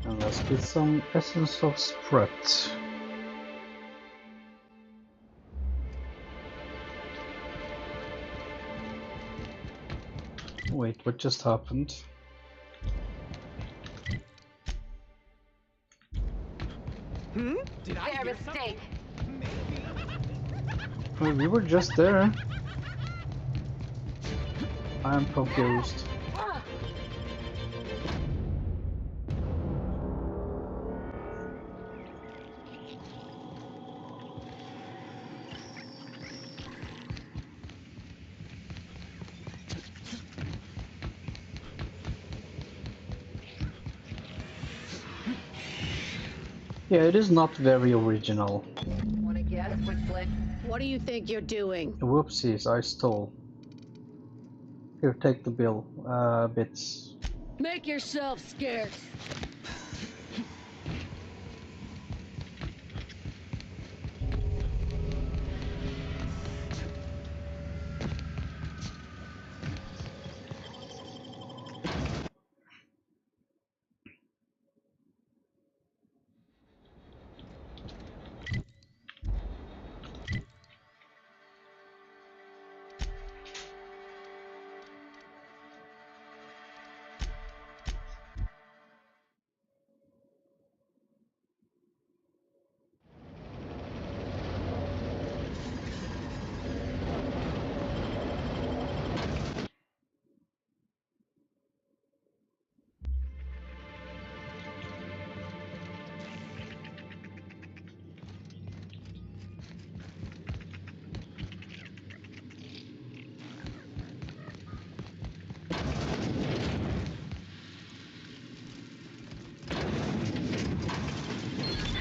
And let's get some Essence of Sprat. Wait, what just happened? Did I Fair hear mistake. Well, we were just there. I'm confused. Yeah, it is not very original. Wanna guess which flick? What do you think you're doing? Whoopsies, I stole. Here, take the bill. Bits. Make yourself scarce.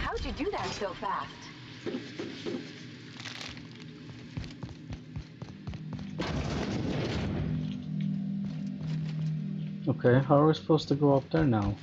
How'd you do that so fast? Okay, how are we supposed to go up there now?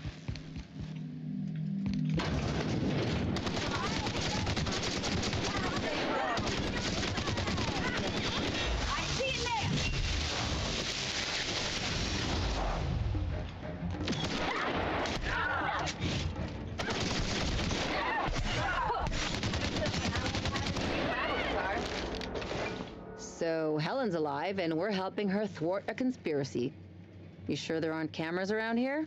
So Helen's alive, and we're helping her thwart a conspiracy. You sure there aren't cameras around here?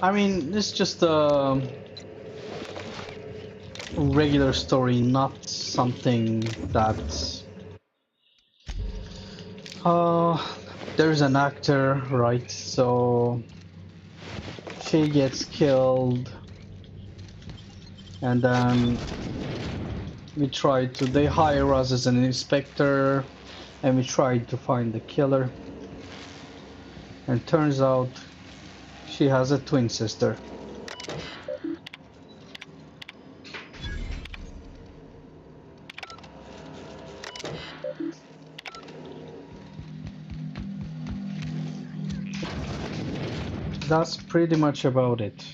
I mean, it's just a regular story, not something that... there's an actor, right? So she gets killed, and then they hire us as an inspector, and we try to find the killer, and turns out she has a twin sister. That's pretty much about it.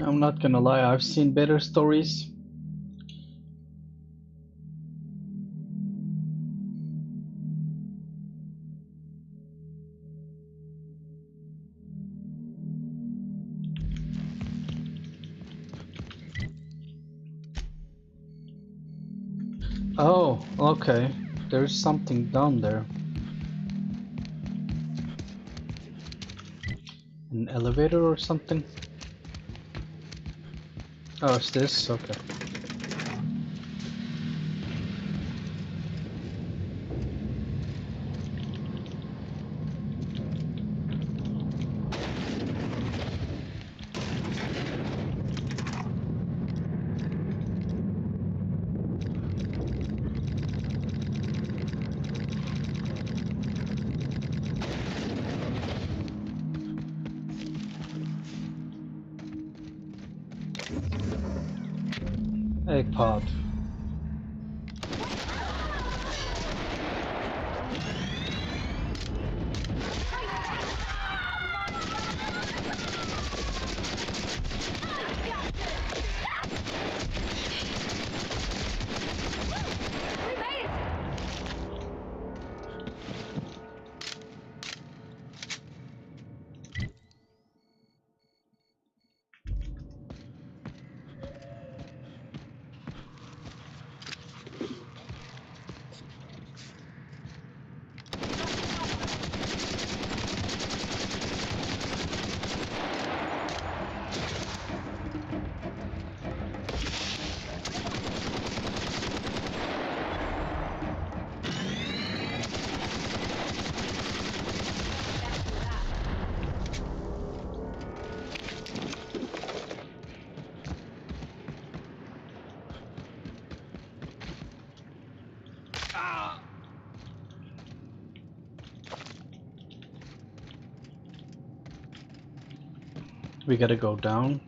I'm not gonna lie, I've seen better stories. Oh, okay. There's something down there. An elevator or something? Oh, it's this? Okay. Egg pod. We gotta go down.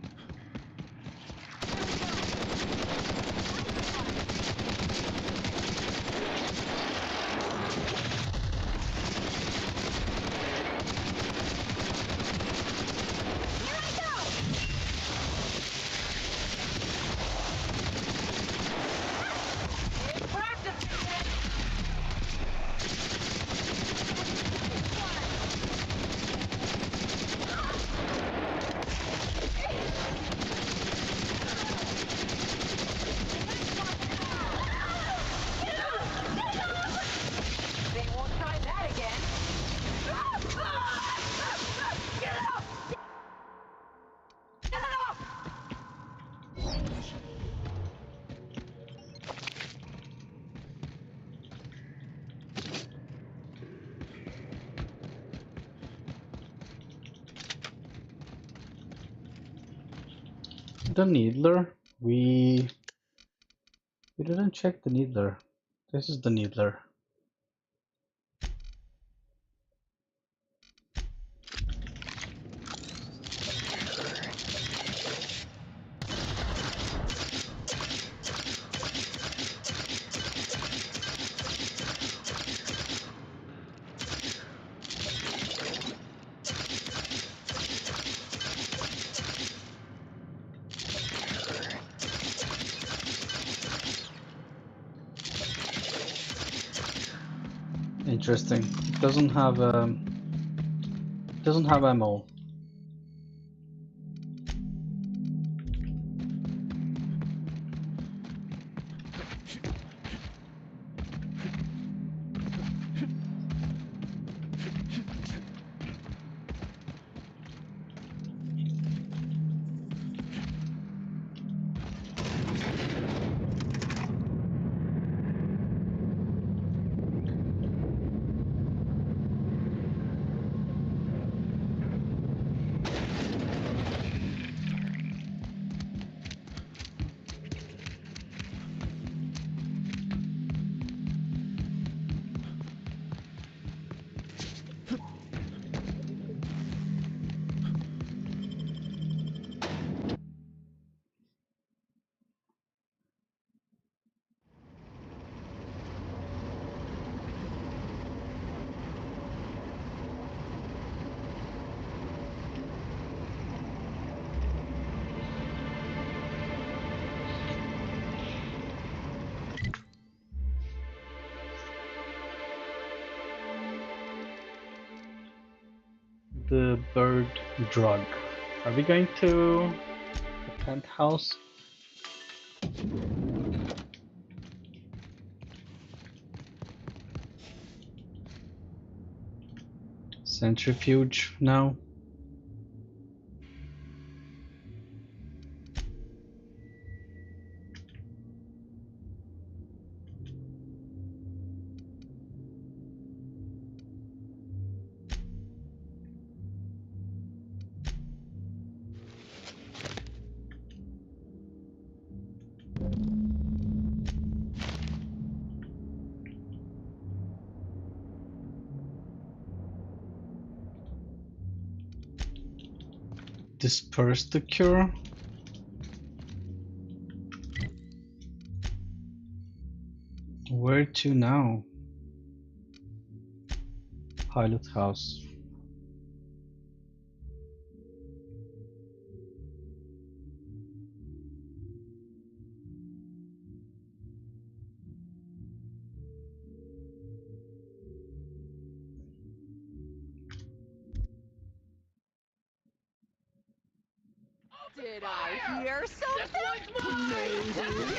The Needler? We didn't check the Needler. This is the Needler. Interesting. It doesn't have ammo. The bird drug. Are we going to the penthouse? Centrifuge now. Disperse the cure. Where to now? Pilot house. Did I hear something? Maybe.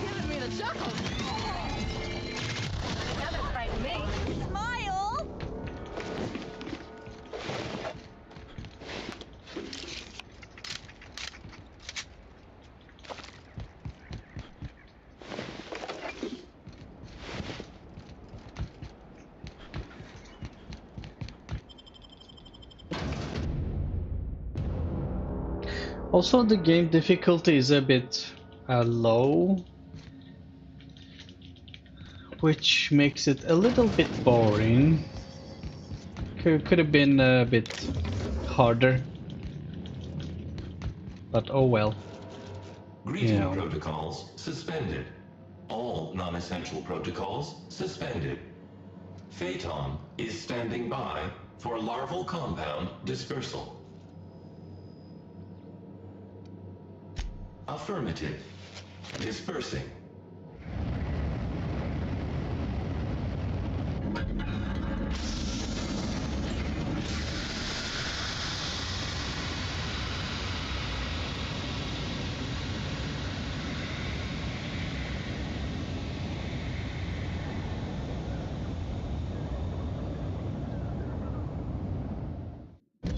Giving me the chuckles. Another fight me. Smile. Also, the game difficulty is a bit low, which makes it a little bit boring. Could have been a bit harder, but oh well. Greeting protocols suspended. All non-essential protocols suspended. Phaeton is standing by for larval compound dispersal. Affirmative. Dispersing.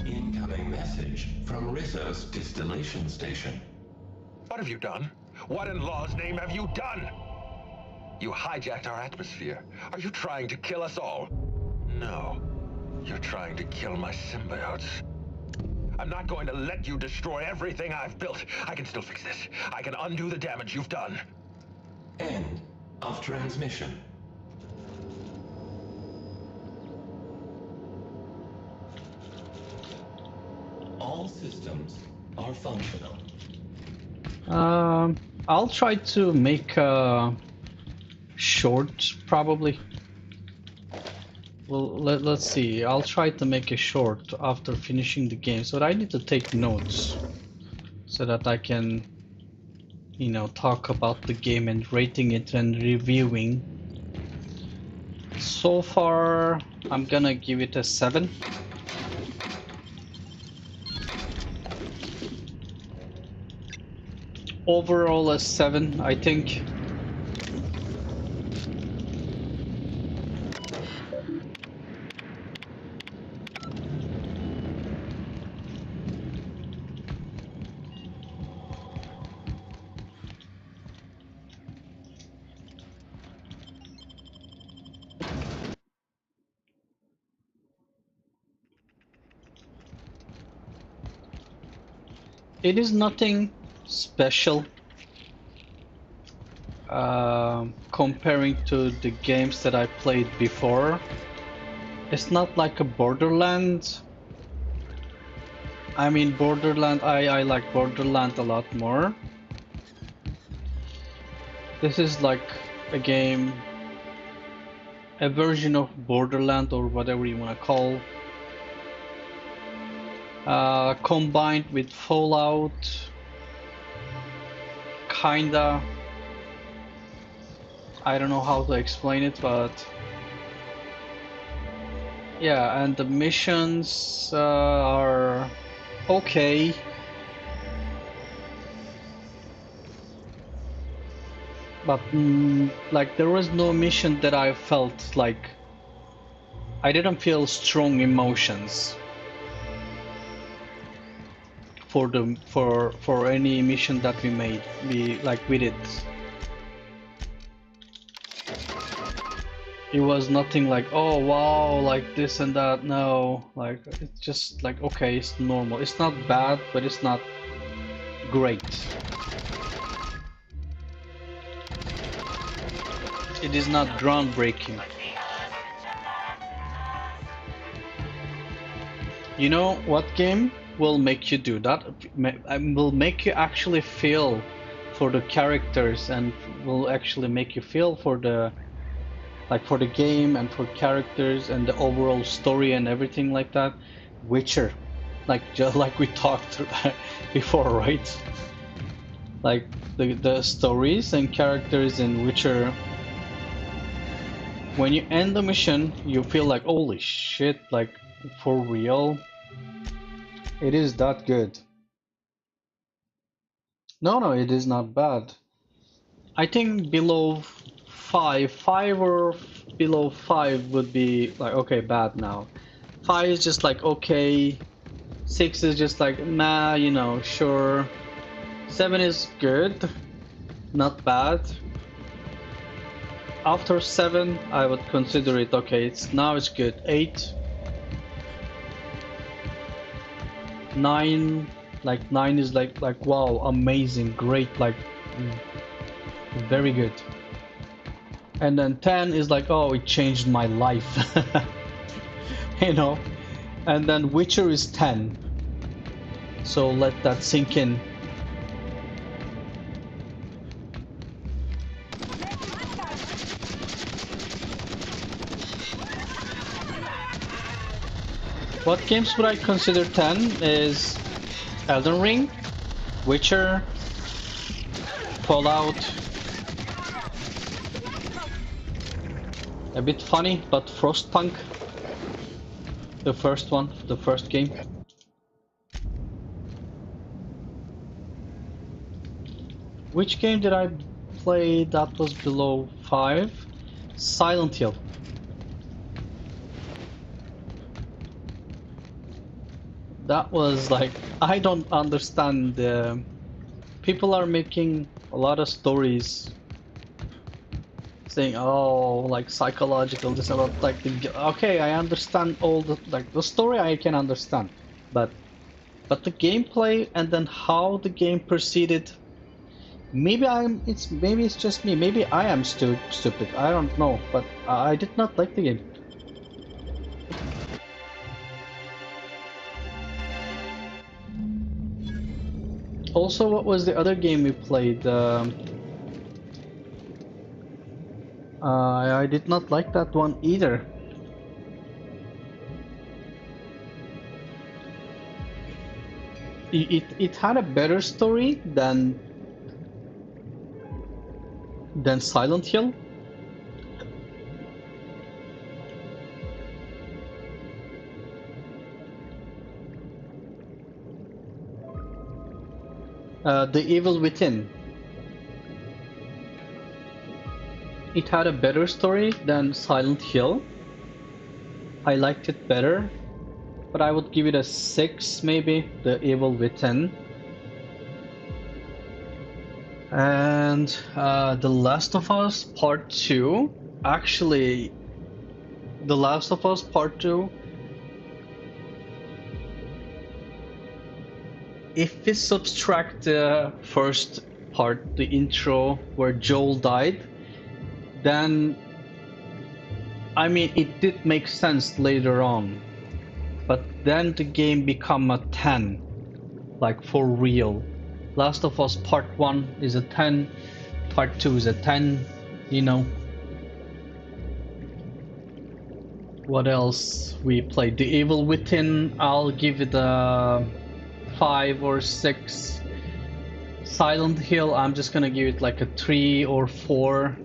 Incoming message. message from Rizzo's distillation station. What have you done? What in law's name have you done? You hijacked our atmosphere. Are you trying to kill us all? No. You're trying to kill my symbiotes. I'm not going to let you destroy everything I've built. I can still fix this. I can undo the damage you've done. End of transmission. All systems are functional. I'll try to make a short, probably. Well, let's see. I'll try to make a short after finishing the game, so I need to take notes so that I can, you know, talk about the game and rating it and reviewing. So far, I'm gonna give it a 7. Overall, a 7, I think. It is nothing special comparing to the games that I played before. It's not like a Borderlands. I mean, Borderlands, I like Borderlands a lot more. This is like a game, a version of Borderlands or whatever you want to call. Combined with Fallout, kinda. I don't know how to explain it, but yeah, and the missions are okay. But like there was no mission that I felt like I didn't feel strong emotions for any mission that we made. We did. It was nothing like, oh wow, like this and that. No, like it's just like, okay, it's normal. It's not bad, but it's not great. It is not groundbreaking. You know what game will make you do that? Will make you actually feel for the characters and will actually make you feel for the for the game and for characters and the overall story and everything like that. Witcher, just like we talked before, right? Like the stories and characters in Witcher. When you end the mission, you feel like, holy shit, like for real. It is that good. No, it is not bad. I think below 5 or below 5 would be like, okay, bad now. 5 is just like, okay. 6 is just like, nah, you know, sure. 7 is good, not bad. After 7, I would consider it okay. Now it's good. 8, 9, like 9 is like wow, amazing, great, like very good. And then 10 is like, oh, it changed my life. You know. And then Witcher is 10. So let that sink in. What games would I consider 10 is Elden Ring, Witcher, Fallout. A bit funny, but Frostpunk. The first one, the first game. Which game did I play that was below 5? Silent Hill. That was like, I don't understand. People are making a lot of stories saying, oh, like psychological, this about like okay, I understand all the like the story I can understand, but the gameplay and then how the game proceeded. Maybe it's just me. Maybe I am stupid. I don't know, but I did not like the game. Also, what was the other game we played? I did not like that one either. It had a better story than Silent Hill. The Evil Within. It had a better story than Silent Hill. I liked it better, but I would give it a 6 maybe, The Evil Within. And The Last of Us Part 2. Actually, The Last of Us Part 2, if we subtract the first part, the intro where Joel died, then I mean it did make sense later on, but then the game become a 10, like for real. Last of Us Part 1 is a 10, Part 2 is a 10, you know. What else we played? The Evil Within, I'll give it a 5 or 6. Silent Hill, I'm just gonna give it like a 3 or 4.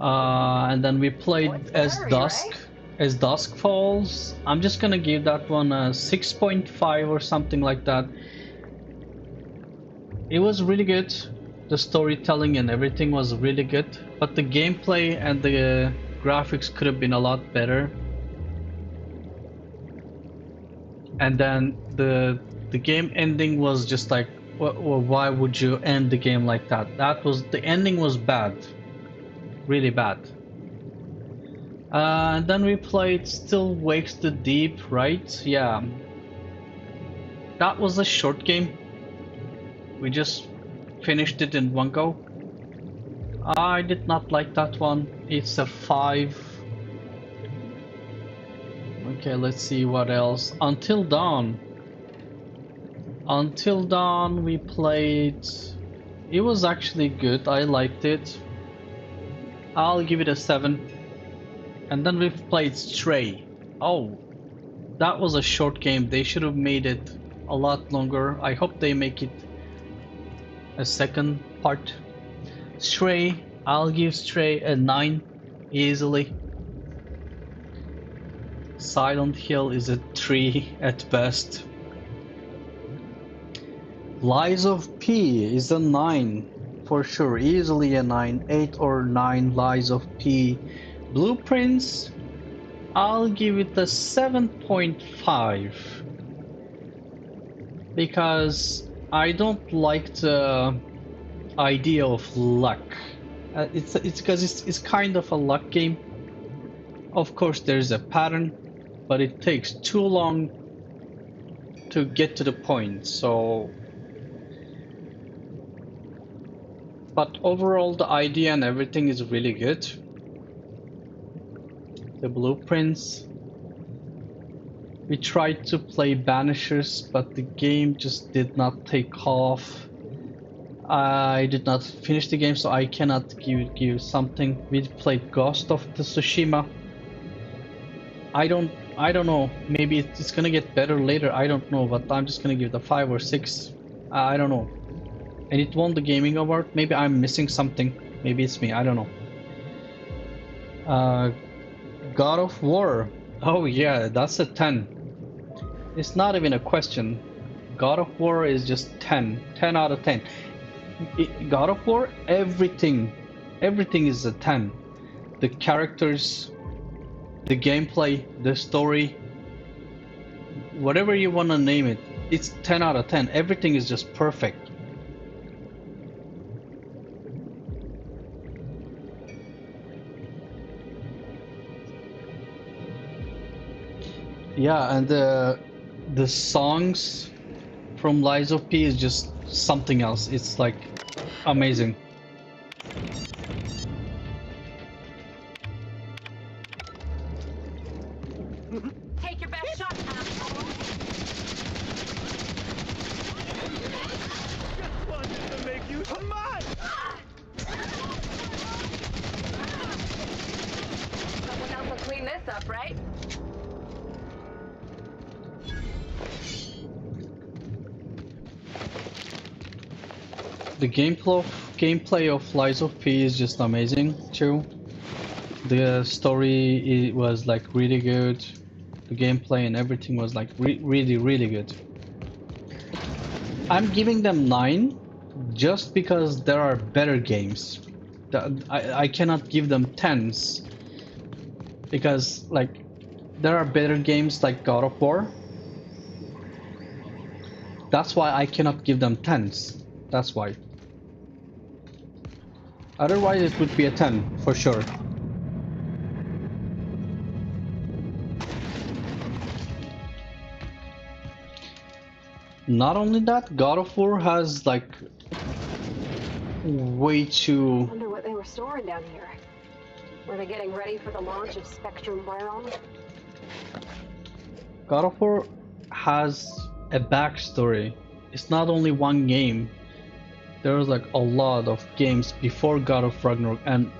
And then we played As Dusk Falls. I'm just gonna give that one a 6.5 or something like that. It was really good. The storytelling and everything was really good, but the gameplay and the graphics could have been a lot better. And then the game ending was just like, why would you end the game like that? The ending was bad, really bad. And then we played Still Wakes the Deep, right? Yeah, that was a short game. We just finished it in one go. I did not like that one. It's a 5. Okay, let's see what else. Until Dawn. Until Dawn we played. It was actually good. I liked it. I'll give it a 7. And then we've played Stray. Oh, that was a short game. They should have made it a lot longer. I hope they make it a second part. Stray, I'll give Stray a 9 easily. Silent Hill is a 3 at best. Lies of P is a 9 for sure, easily a 9. 8 or 9 Lies of P. Blueprints, I'll give it a 7.5 because I don't like the idea of luck. It's because it's kind of a luck game. Of course there's a pattern, but it takes too long to get to the point. So, but overall the idea and everything is really good. The Blueprints, we tried to play Banishers, but the game just did not take off. I did not finish the game, so I cannot give something. We played Ghost of Tsushima. I don't know. Maybe it's gonna get better later. I don't know, but I'm just gonna give it a 5 or 6. I don't know. And it won the gaming award. Maybe I'm missing something. Maybe it's me. I don't know. God of War. Oh yeah, that's a 10. It's not even a question. God of War is just 10. 10 out of 10. God of War, everything is a 10. The characters, the gameplay, the story, whatever you want to name it, it's 10 out of 10. Everything is just perfect. Yeah, and the songs from Lies of P is just something else. It's like amazing. Take your best shot, asshole. Just wanted to make you mine. Someone else will clean this up, right? The gameplay of Lies of P is just amazing too. The story was like really good. The gameplay and everything was like really good. I'm giving them 9 just because there are better games. I cannot give them 10s because like there are better games like God of War. That's why I cannot give them 10s. That's why. Otherwise it would be a 10 for sure. Not only that, God of War has like way too... I wonder what they were storing down here. Were they getting ready for the launch of Spectrum Byron? God of War has a backstory. It's not only one game. There was like a lot of games before God of Ragnarok, and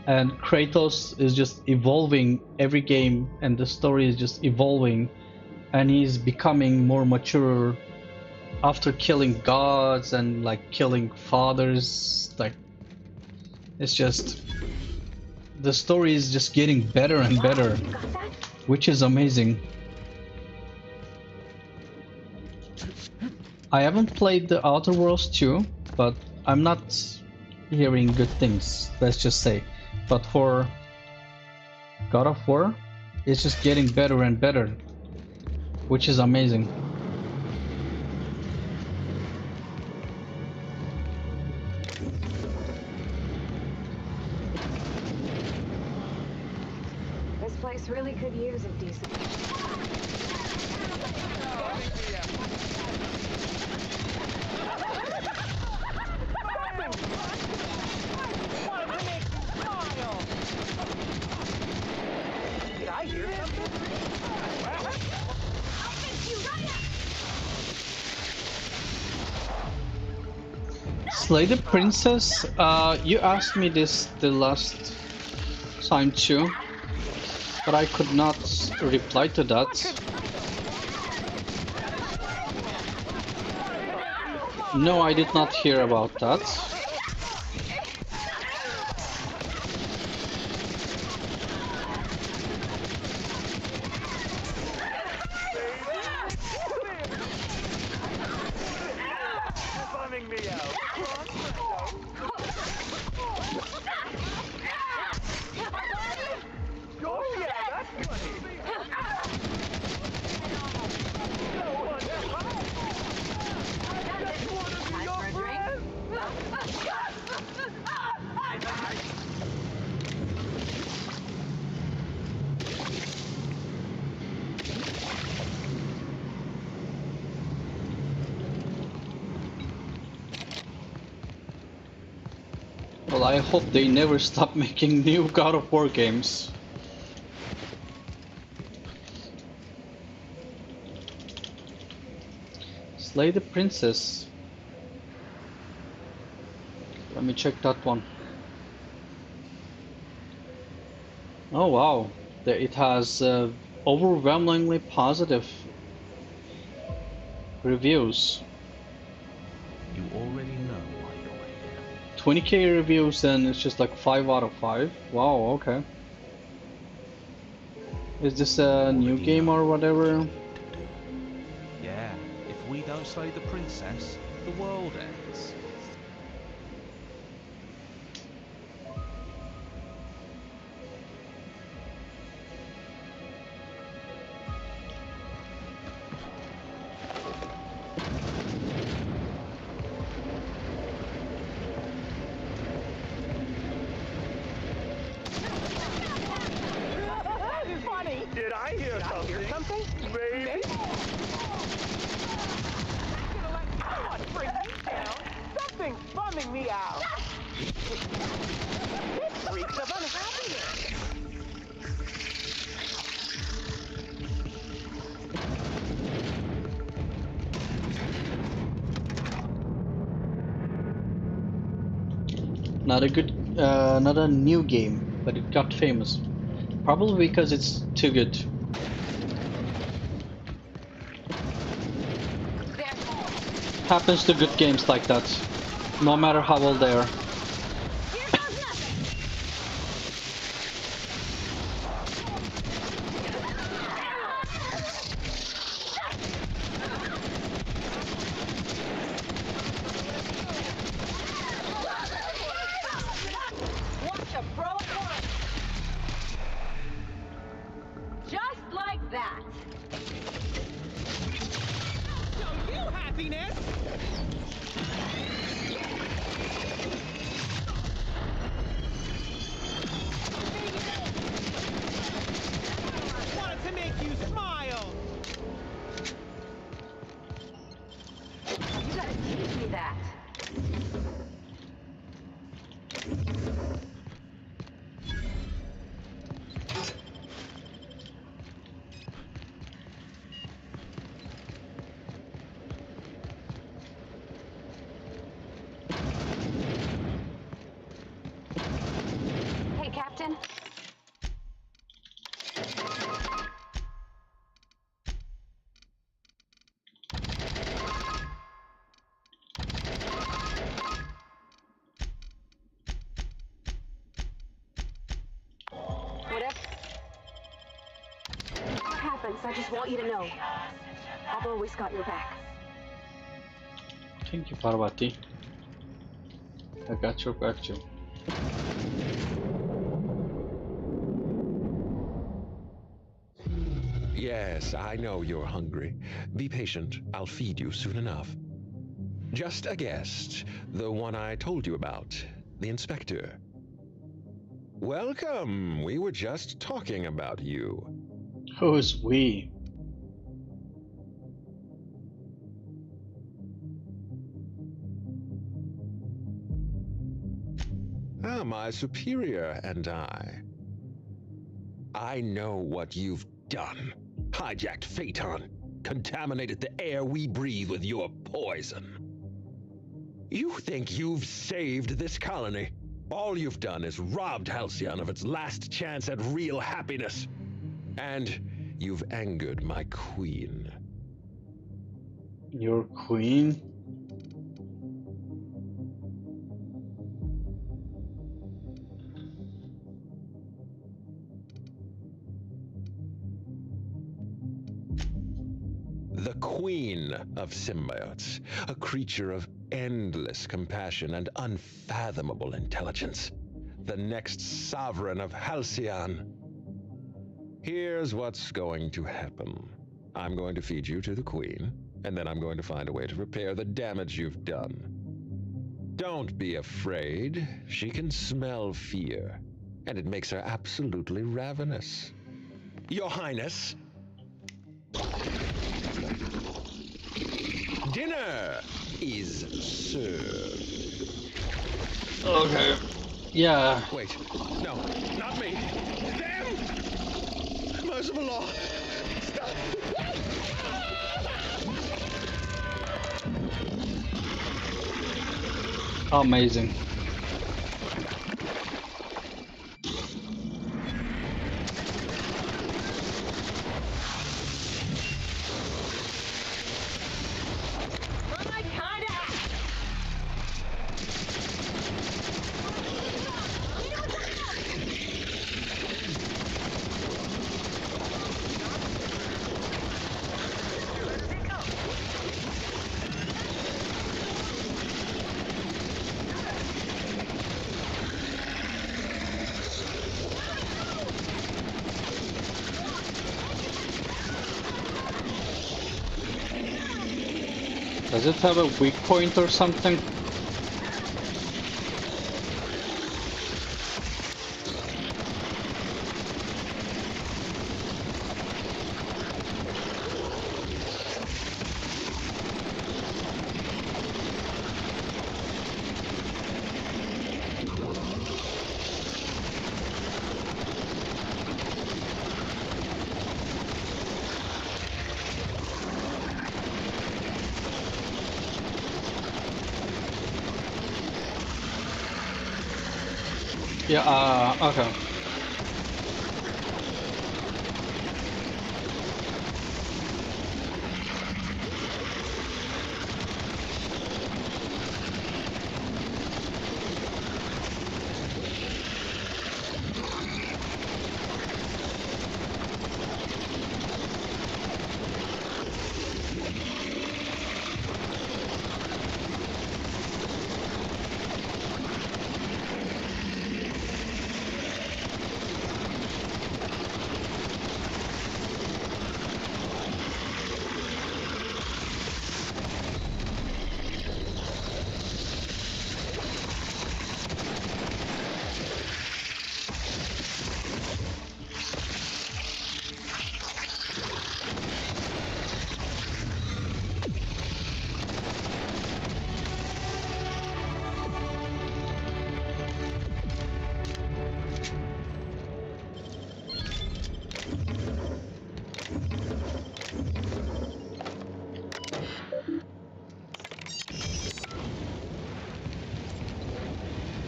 Kratos is just evolving every game, and the story is just evolving, and he's becoming more mature after killing gods and like killing fathers. Like it's just the story is just getting better and better, which is amazing. I haven't played the Outer Worlds 2, but I'm not hearing good things, let's just say. But for God of War, it's just getting better and better, which is amazing. This place really could use a decent... Did I hear something? Slay the Princess, you asked me this the last time too, but I could not reply to that. No, I did not hear about that. Bumming me out. Oh yeah, that's funny. Well, I hope they never stop making new God of War games. Slay the Princess. Let me check that one. Oh wow, it has overwhelmingly positive reviews. You already know why you're here. 20k reviews, and it's just like 5 out of 5. Wow, okay. Is this a new game or whatever? Yeah, if we don't slay the princess, the world ends. This reeks of unhappiness. Not a new game, but it got famous. Probably because it's too good. Happens to good games like that, no matter how old they are. Watch a pro at once. Just like that. Show you happiness. Wanted to make you smile. You gotta teach me that. Hey, Captain. Whatever happens, I just want you to know. I've always got your back. Thank you, Parvati. I got your back too. Yes, I know you're hungry. Be patient. I'll feed you soon enough. Just a guest. The one I told you about. The inspector. Welcome. We were just talking about you. Who's we? Ah, my superior and I know what you've done. Hijacked Phaeton. Contaminated the air we breathe with your poison. You think you've saved this colony. All you've done is robbed Halcyon of its last chance at real happiness. And you've angered my queen. Your queen? The queen of symbiotes, a creature of endless compassion and unfathomable intelligence. The next sovereign of Halcyon. Here's what's going to happen. I'm going to feed you to the queen, and then I'm going to find a way to repair the damage you've done. Don't be afraid. She can smell fear, and it makes her absolutely ravenous. Your Highness, dinner is served. Okay. Yeah. Wait, no, not me. Damn! Merciful law. Stop. Amazing. Does it have a weak point or something? Yeah, okay.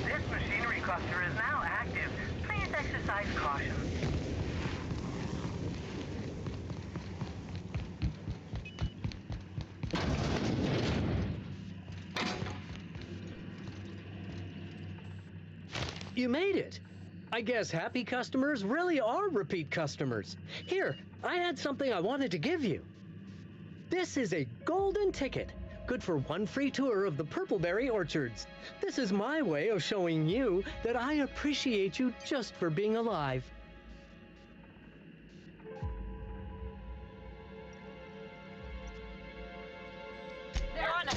This machinery cluster is now active. Please exercise caution. You made it. I guess happy customers really are repeat customers. Here, I had something I wanted to give you. This is a golden ticket, good for one free tour of the Purpleberry Orchards. This is my way of showing you that I appreciate you just for being alive. They're on us.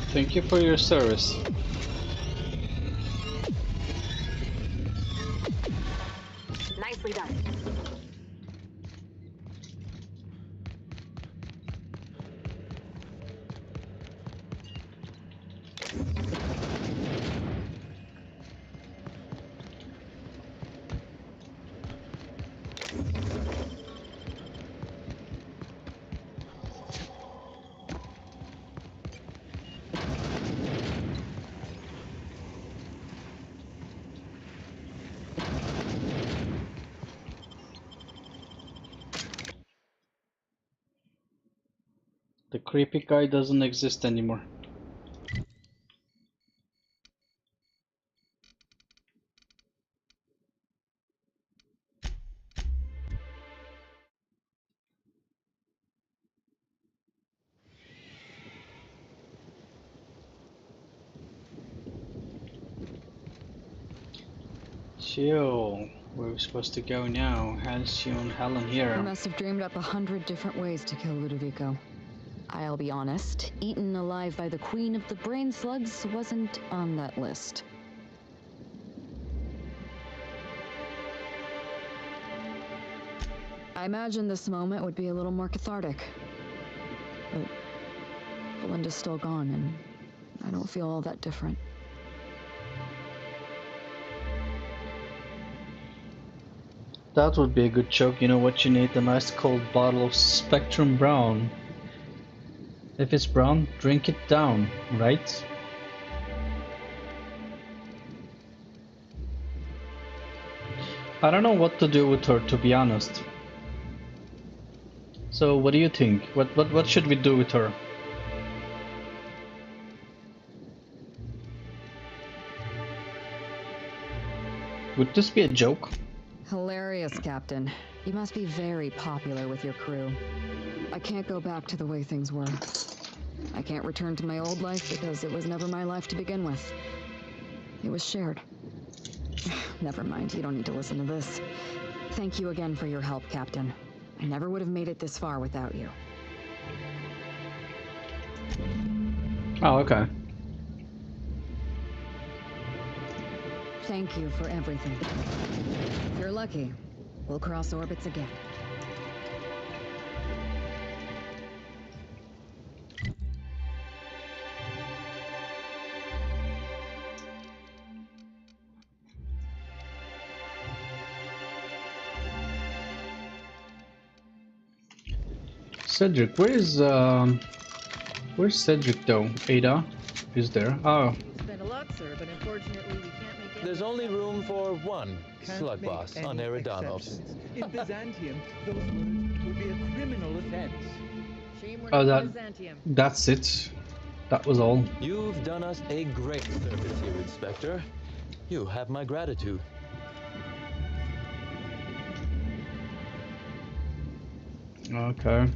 Thank you for your service. Nicely done. The creepy guy doesn't exist anymore. Chill. Where are we supposed to go now? Halcyon Helen here. You must have dreamed up 100 different ways to kill Ludovico. I'll be honest, eaten alive by the Queen of the Brain Slugs wasn't on that list. I imagined this moment would be a little more cathartic. But Belinda's still gone, and I don't feel all that different. That would be a good joke. You know what you need? A nice cold bottle of Spectrum Brown. If it's brown, drink it down, right? I don't know what to do with her, to be honest. So what do you think? What should we do with her? Would this be a joke? Hilarious, Captain. You must be very popular with your crew. I can't go back to the way things were. I can't return to my old life because it was never my life to begin with. It was shared. Never mind, you don't need to listen to this. Thank you again for your help, Captain. I never would have made it this far without you. Oh, okay. Thank you for everything. If you're lucky, we'll cross orbits again. Cedric, where's Cedric though? Ada is there. Oh. sir, but unfortunately we can't make There's only room for one slug make boss on any Eridanos. exceptions. In Byzantium, those words would be a criminal offense. Shame we're Oh, not that, in Byzantium. that's it. That was all. You've done us a great service here, Inspector. You have my gratitude. Okay.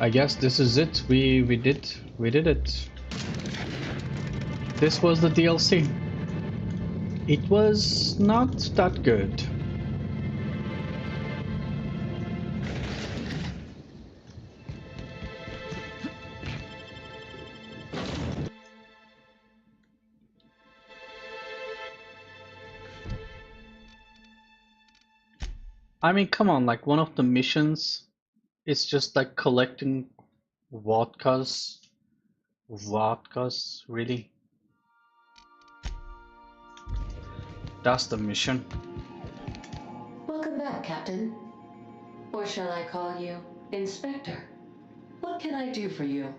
I guess this is it. We did it. This was the DLC. It was not that good. I mean, come on, like one of the missions, it's just like collecting vodkas. Vodkas, really? That's the mission. Welcome back, Captain. Or shall I call you Inspector? What can I do for you?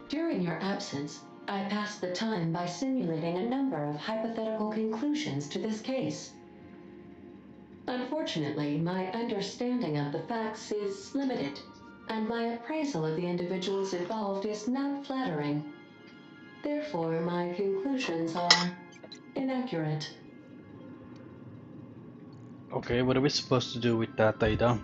During your absence, I passed the time by simulating a number of hypothetical conclusions to this case. Unfortunately, my understanding of the facts is limited, and my appraisal of the individuals involved is not flattering. Therefore, my conclusions are inaccurate. Okay, what are we supposed to do with that, Ada?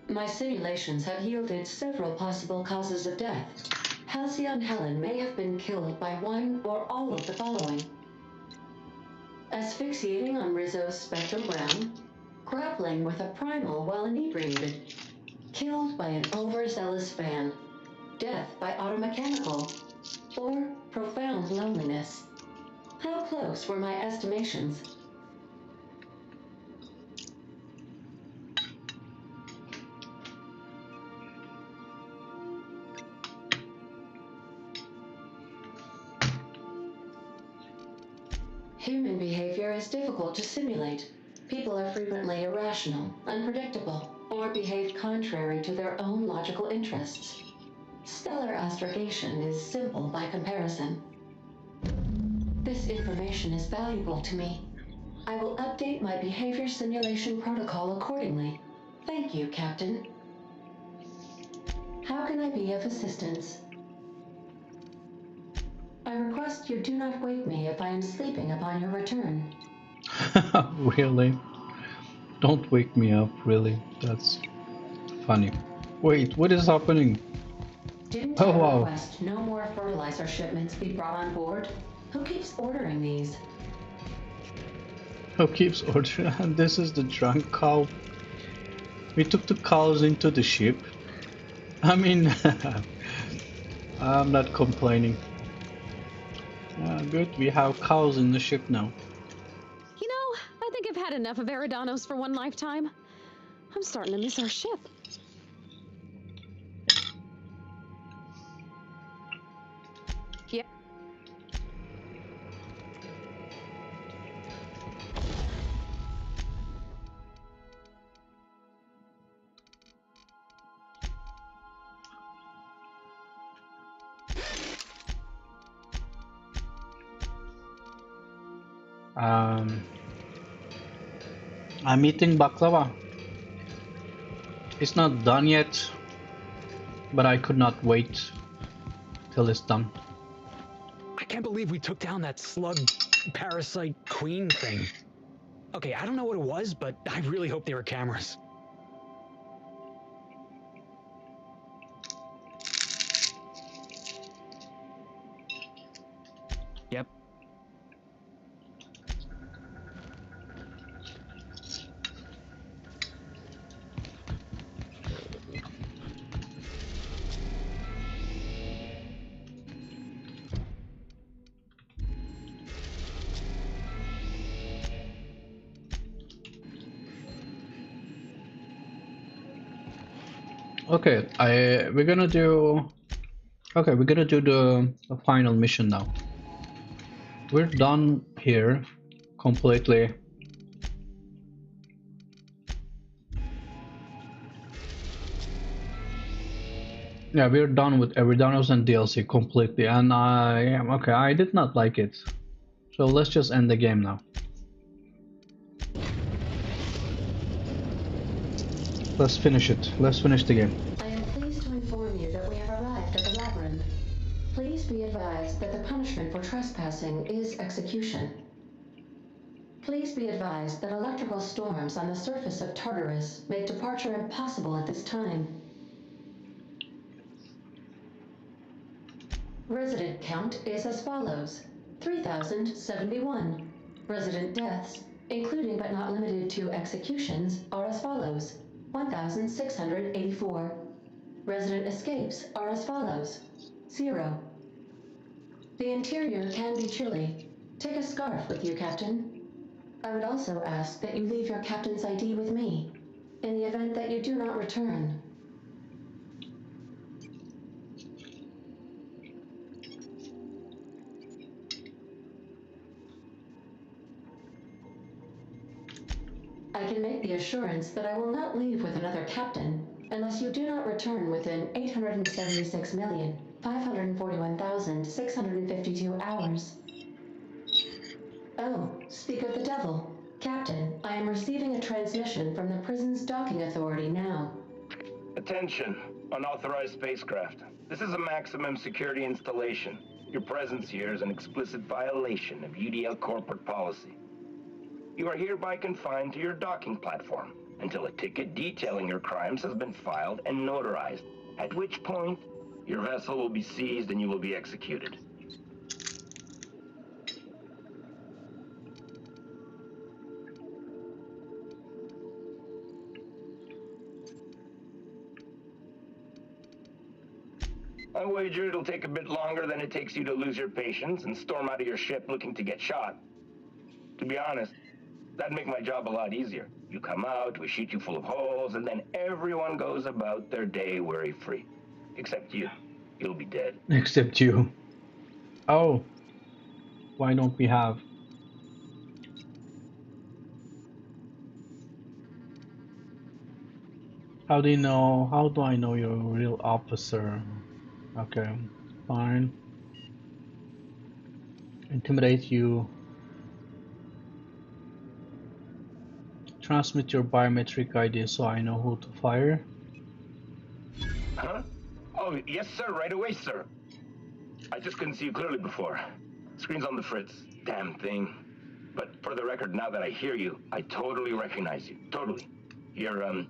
My simulations have yielded several possible causes of death. Halcyon Helen may have been killed by one or all of the following: asphyxiating on Rizzo's spectrogram, grappling with a primal while inebriated, killed by an overzealous fan, death by automechanical, or profound loneliness. How close were my estimations? Human behavior is difficult to simulate. People are frequently irrational, unpredictable, or behave contrary to their own logical interests. Stellar astrogation is simple by comparison. This information is valuable to me. I will update my behavior simulation protocol accordingly. Thank you, Captain. How can I be of assistance? I request you do not wake me if I am sleeping upon your return. Really? Don't wake me up, really. That's funny. Wait, what is happening? Didn't I request no more fertilizer shipments be brought on board? Who keeps ordering these? Who keeps ordering? This is the drunk cow. We took the cows into the ship. I mean, I'm not complaining. Good, we have cows in the ship now. You know, I think I've had enough of Eridanos for one lifetime. I'm starting to miss our ship. Yeah. I'm eating baklava. It's not done yet, but I could not wait till it's done. I can't believe we took down that slug parasite queen thing. Okay, I don't know what it was, but I really hope they were cameras. Yep. Okay, we're gonna do the final mission now. we're done here completely. Yeah, we're done with Eridanos and DLC completely, and I did not like it. So let's just end the game now. Let's finish it. Let's finish the game. I am pleased to inform you that we have arrived at the labyrinth. Please be advised that the punishment for trespassing is execution. Please be advised that electrical storms on the surface of Tartarus make departure impossible at this time. Resident count is as follows: 3,071. Resident deaths, including but not limited to executions, are as follows: 1,684. Resident escapes are as follows: 0. The interior can be chilly. Take a scarf with you, Captain. I would also ask that you leave your captain's ID with me, in the event that you do not return. I can make the assurance that I will not leave with another captain unless you do not return within 876,541,652 hours. Oh, speak of the devil. Captain, I am receiving a transmission from the prison's docking authority now. Attention, unauthorized spacecraft. This is a maximum security installation. Your presence here is an explicit violation of UDL corporate policy. You are hereby confined to your docking platform until a ticket detailing your crimes has been filed and notarized, at which point your vessel will be seized and you will be executed. I wager it'll take a bit longer than it takes you to lose your patience and storm out of your ship looking to get shot. To be honest, that'd make my job a lot easier. You come out, we shoot you full of holes, and then everyone goes about their day worry-free. Except you. You'll be dead. Except you. Oh. Why don't we have... How do I know you're a real officer? Okay, fine. Intimidate you. Transmit your biometric ID so I know who to fire. Huh? Oh, yes, sir. Right away, sir. I just couldn't see you clearly before. Screen's on the fritz. Damn thing. But for the record, now that I hear you, I totally recognize you. Totally. You're,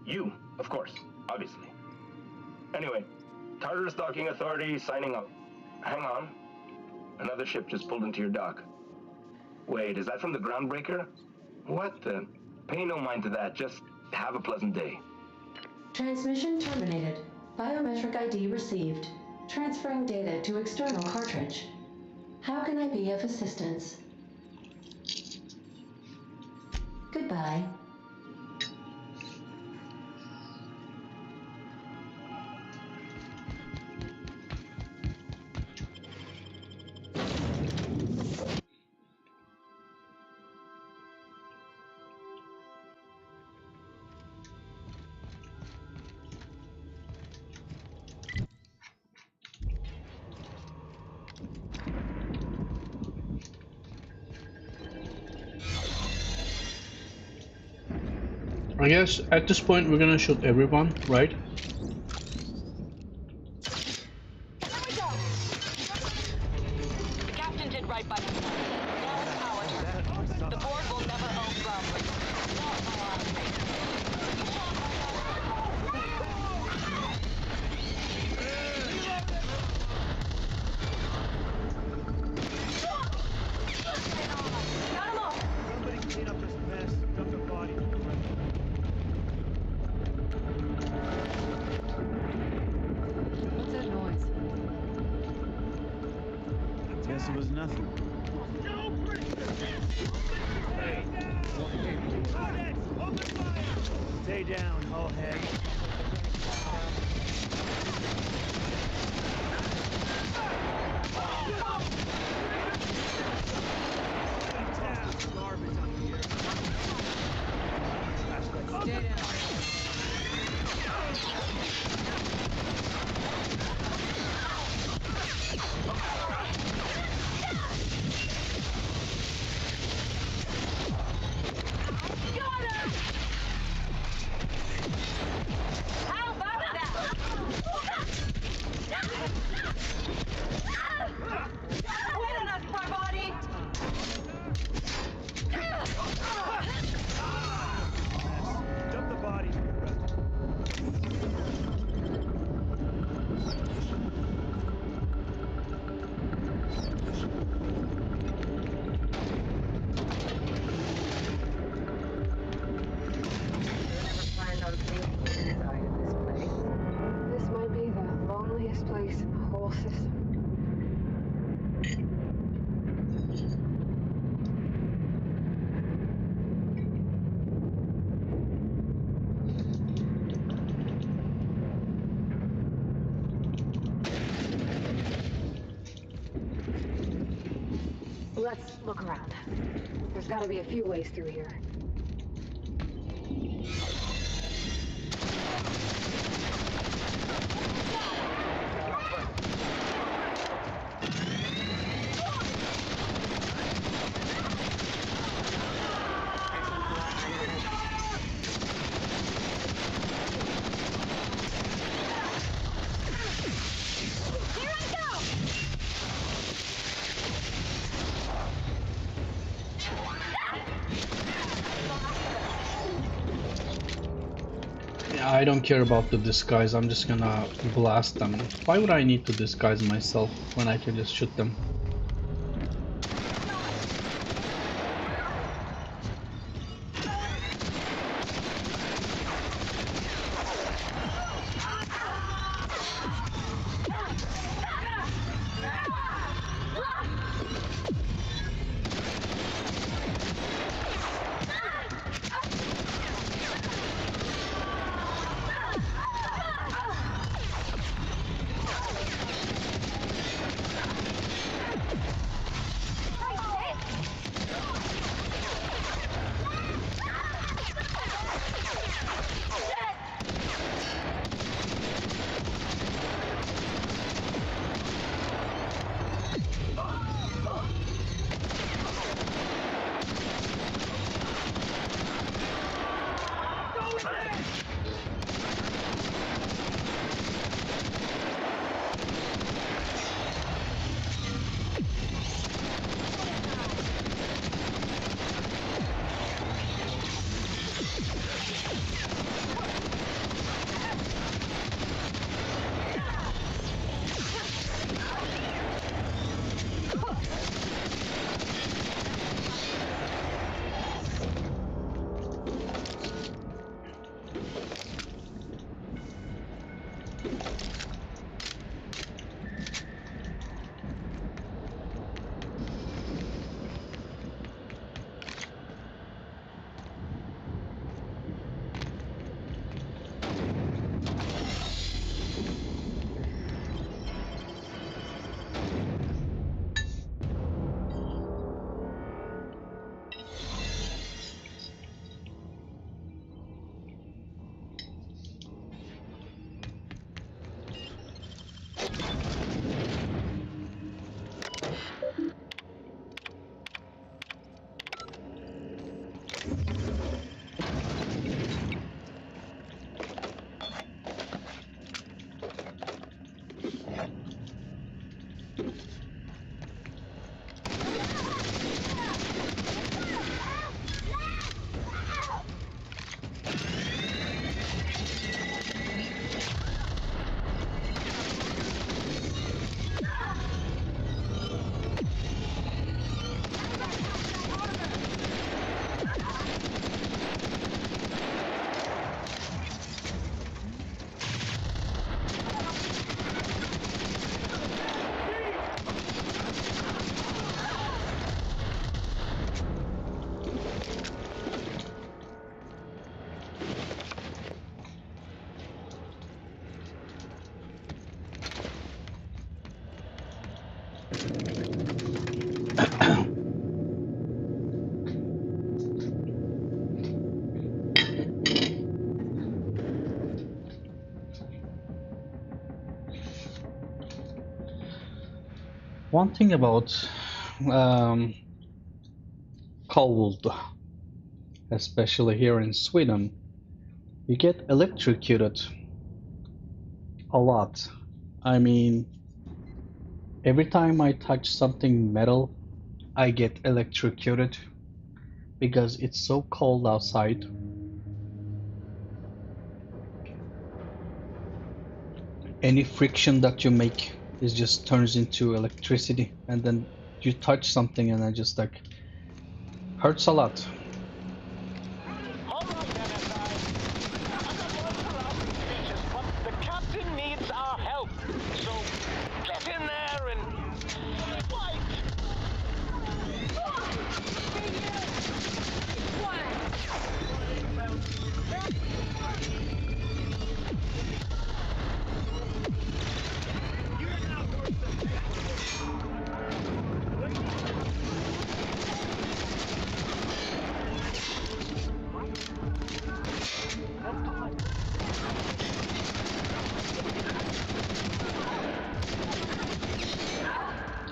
you, of course. Obviously. Anyway, Tartarus Docking Authority signing up. Hang on. Another ship just pulled into your dock. Wait, is that from the Groundbreaker? What the... Pay no mind to that, just have a pleasant day. Transmission terminated. Biometric ID received. Transferring data to external cartridge. How can I be of assistance? Goodbye. I guess at this point we're gonna shoot everyone, right? The captain did right by him. Now it's ours. The board will never own Groundbreaker. Somebody clean up this mess. Dump the body. What's that noise? Guess it was nothing. Stay down, hullhead. Let's look around. There's gotta be a few ways through here. I don't care about the disguise, I'm just gonna blast them. Why would I need to disguise myself when I can just shoot them? One thing about cold, especially here in Sweden, you get electrocuted a lot. I mean, every time I touch something metal, I get electrocuted because it's so cold outside. Any friction that you make is just turns into electricity, and then you touch something and it just like hurts a lot. The captain needs our help, so get in there and fight!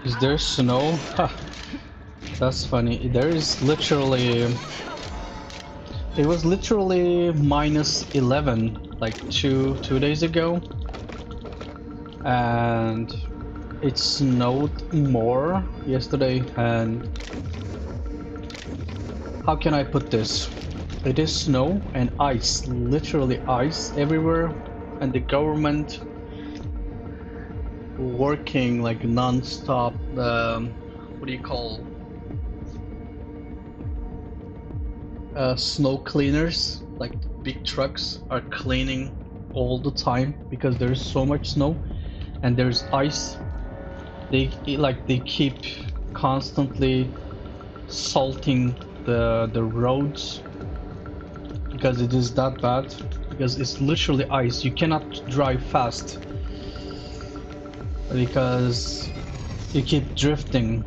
Is there snow? Ha. That's funny. There is literally... It was literally -11 like two days ago. And it snowed more yesterday, and how can I put this? It is snow and ice, literally ice everywhere, and the government working like non-stop. What do you call? Snow cleaners, like big trucks are cleaning all the time because there's so much snow and there's ice. They keep constantly salting the roads because it is that bad, because it's literally ice. You cannot drive fast because you keep drifting.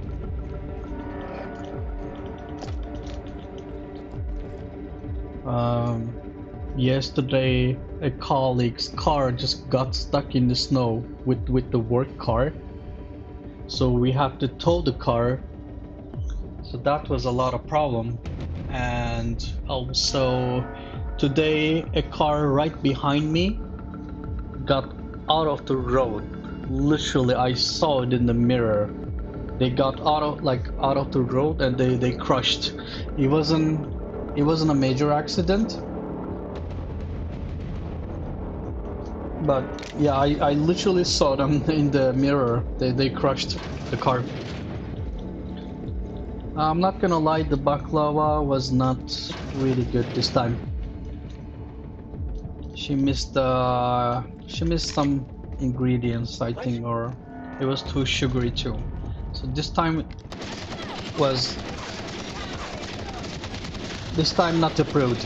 Yesterday a colleague's car just got stuck in the snow with the work car, so we have to tow the car, so that was a lot of problem. And also today a car right behind me got out of the road. Literally I saw it in the mirror. They got out of the road and they crushed. It wasn't a major accident, but yeah, I literally saw them in the mirror. They crushed the car. I'm not gonna lie, the baklava was not really good this time. She missed some ingredients, I think, or it was too sugary too. So this time not approved.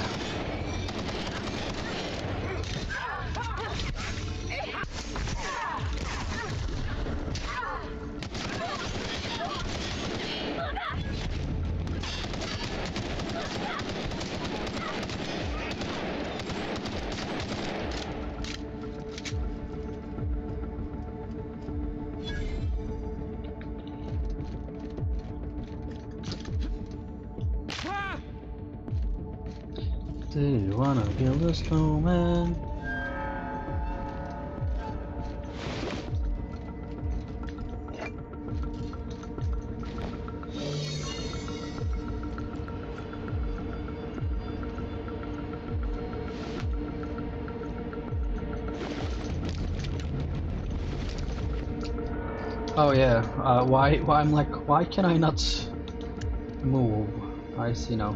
Do you wanna build a snowman? Oh yeah, why I'm like, why can I not move? I see now.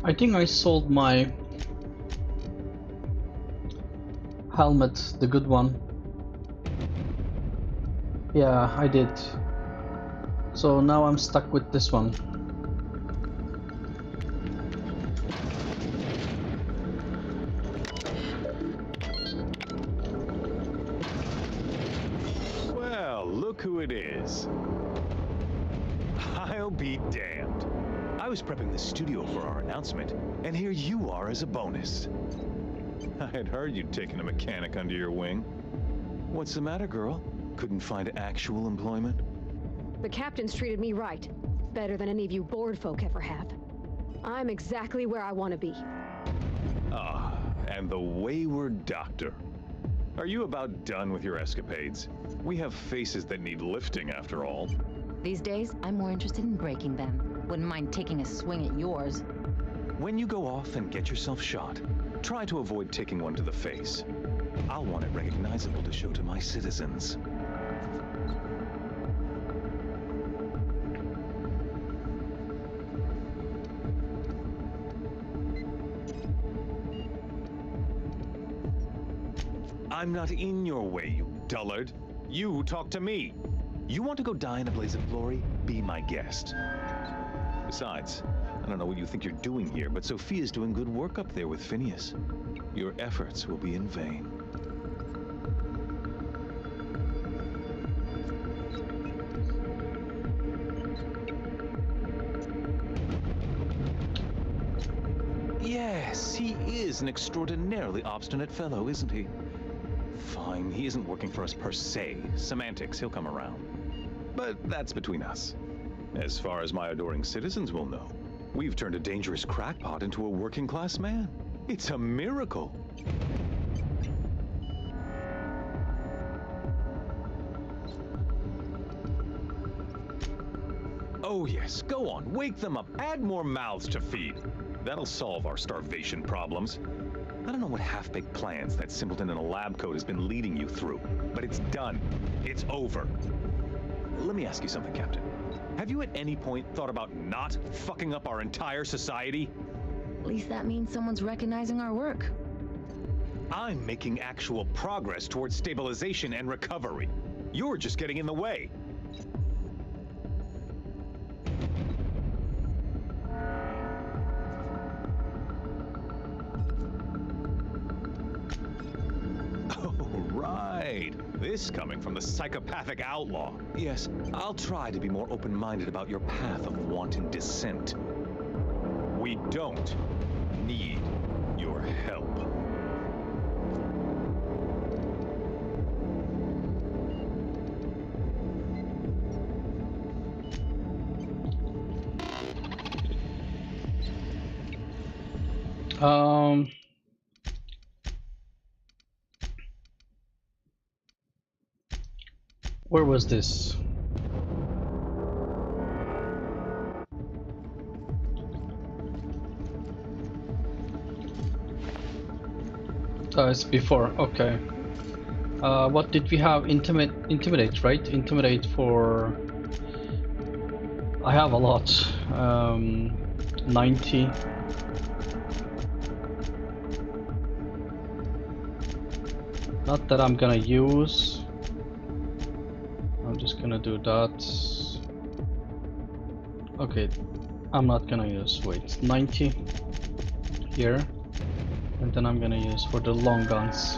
I think I sold my helmet, the good one. Yeah, I did. So now I'm stuck with this one. Well, look who it is. I'll be damned. I was prepping the studio for our announcement, and here you are as a bonus. I had heard you'd taken a mechanic under your wing. What's the matter, girl? Couldn't find actual employment? The captain's treated me right. Better than any of you bored folk ever have. I'm exactly where I want to be. Ah, and the wayward doctor. Are you about done with your escapades? We have faces that need lifting, after all. These days, I'm more interested in breaking them. Wouldn't mind taking a swing at yours. When you go off and get yourself shot, try to avoid taking one to the face. I'll want it recognizable to show to my citizens. I'm not in your way, you dullard. You talk to me. You want to go die in a blaze of glory? Be my guest. Besides, I don't know what you think you're doing here, but Sophia's doing good work up there with Phineas. Your efforts will be in vain. Yes, he is an extraordinarily obstinate fellow, isn't he? Fine, he isn't working for us per se. Semantics, he'll come around. But that's between us. As far as my adoring citizens will know, we've turned a dangerous crackpot into a working-class man. It's a miracle. Oh yes, go on, wake them up, add more mouths to feed. That'll solve our starvation problems. I don't know what half-baked plans that simpleton in a lab coat has been leading you through, but it's done. It's over. Let me ask you something, Captain. Have you at any point thought about not fucking up our entire society? At least that means someone's recognizing our work. I'm making actual progress towards stabilization and recovery. You're just getting in the way. This coming from the psychopathic outlaw. Yes, I'll try to be more open-minded about your path of wanton dissent. We don't need your help. Where was this? Oh, it's before. Okay. What did we have? Intimidate, right? Intimidate for... I have a lot. 90. Not that I'm gonna use. I'm just gonna do that. Okay, I'm not gonna use, wait, 90 here, and then I'm gonna use for the long guns.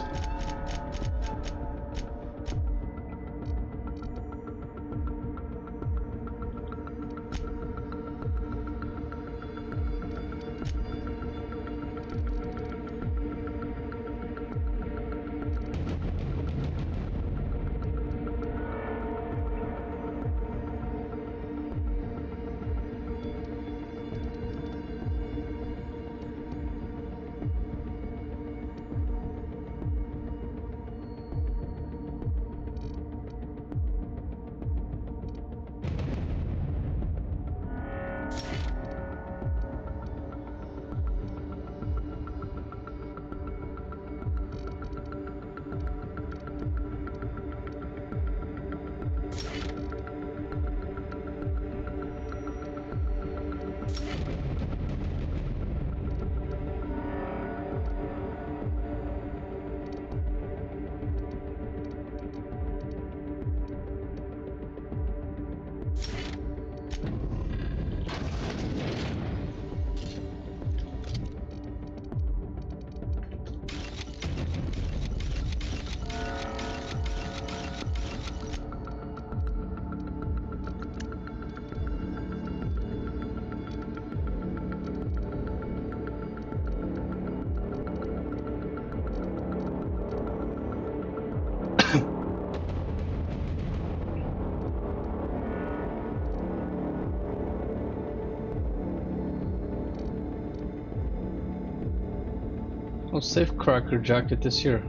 Oh, Safecracker jacket is here.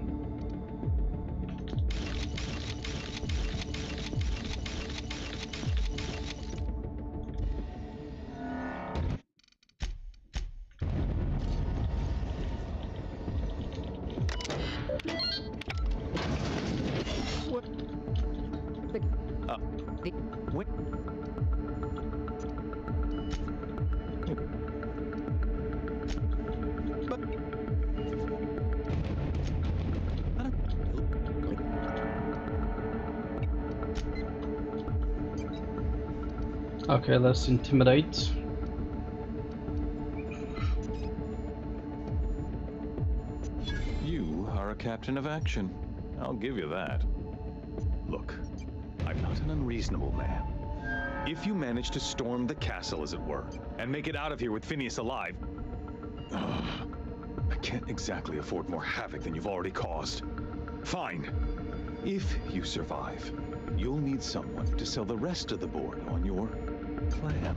Okay, let's intimidate. You are a captain of action. I'll give you that. Look, I'm not an unreasonable man. If you manage to storm the castle, as it were, and make it out of here with Phineas alive, I can't exactly afford more havoc than you've already caused. Fine. If you survive, you'll need someone to sell the rest of the board on your plan.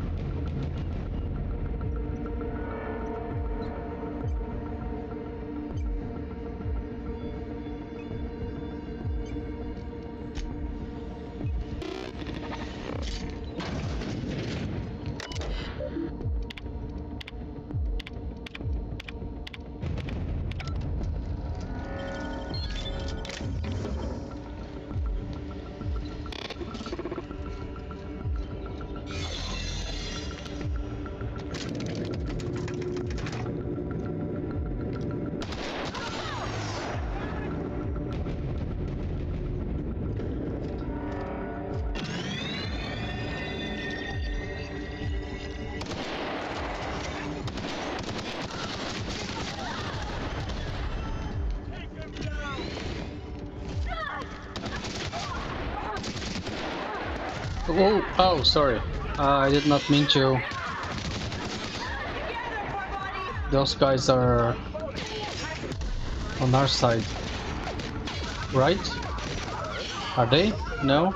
Oh, sorry. I did not mean to. Those guys are on our side, right? Are they? No?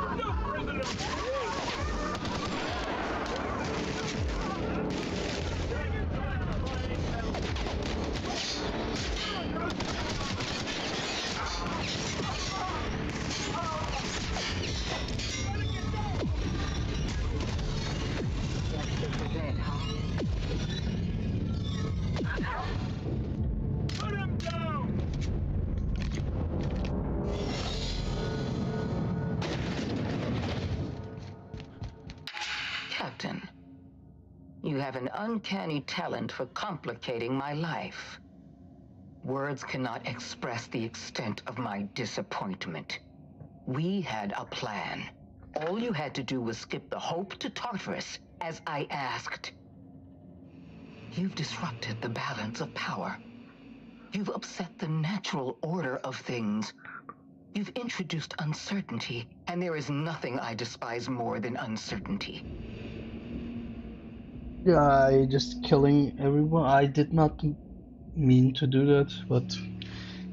Captain, you have an uncanny talent for complicating my life. Words cannot express the extent of my disappointment. We had a plan. All you had to do was skip the Hope to Tartarus, as I asked. You've disrupted the balance of power. You've upset the natural order of things. You've introduced uncertainty, and there is nothing I despise more than uncertainty. Yeah, just killing everyone. I did not mean to do that, but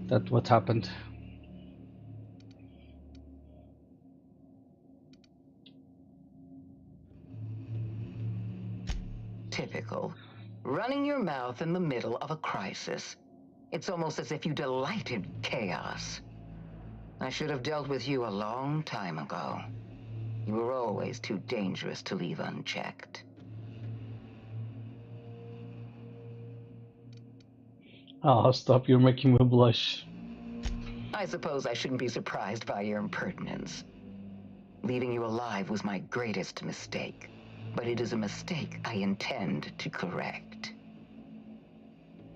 that's what happened. Typical. Running your mouth in the middle of a crisis. It's almost as if you delighted chaos. I should have dealt with you a long time ago. You were always too dangerous to leave unchecked. Oh, stop, you're making me blush. I suppose I shouldn't be surprised by your impertinence. Leaving you alive was my greatest mistake, but it is a mistake I intend to correct.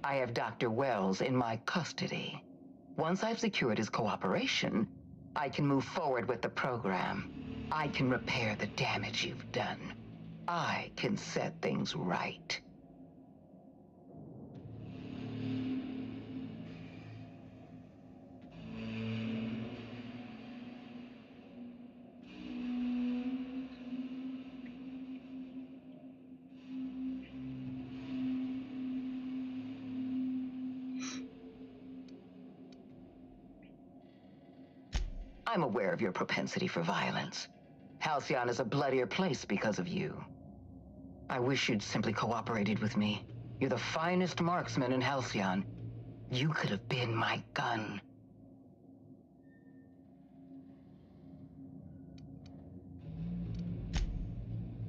I have Dr. Wells in my custody. Once I've secured his cooperation, I can move forward with the program. I can repair the damage you've done. I can set things right. I'm aware of your propensity for violence. Halcyon is a bloodier place because of you. I wish you'd simply cooperated with me. You're the finest marksman in Halcyon. You could have been my gun.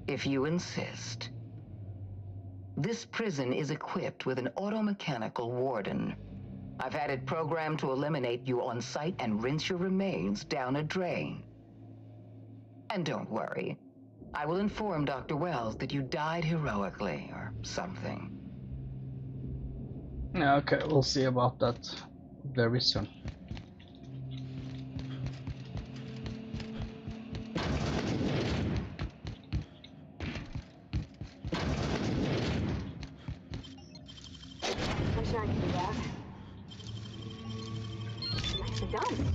If you insist. This prison is equipped with an automechanical warden. I've had it programmed to eliminate you on sight and rinse your remains down a drain. And don't worry, I will inform Dr. Wells that you died heroically or something. Yeah, okay, we'll see about that very soon. sure I can do that. Nicely done.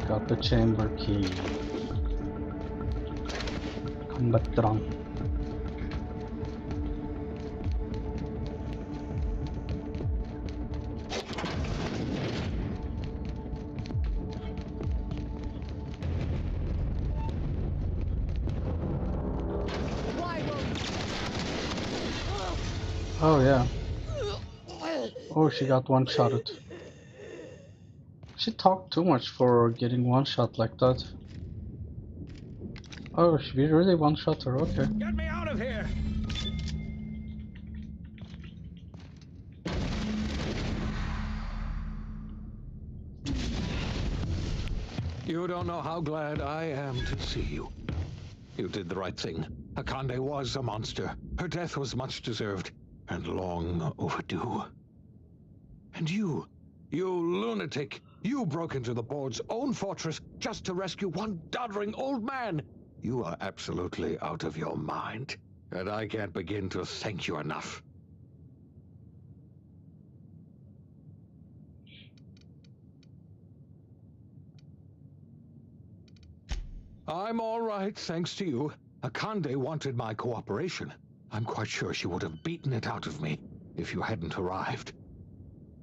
Got the chamber key. Combat drunk. Oh yeah. Oh, she got one-shotted. She talked too much for getting one shot like that. Oh, we really one-shot her, okay. Get me out of here! You don't know how glad I am to see you. You did the right thing. Akande was a monster. Her death was much deserved, and long overdue. And you lunatic, you broke into the board's own fortress just to rescue one doddering old man. You are absolutely out of your mind, and I can't begin to thank you enough. I'm all right, thanks to you. Akande wanted my cooperation. I'm quite sure she would have beaten it out of me if you hadn't arrived.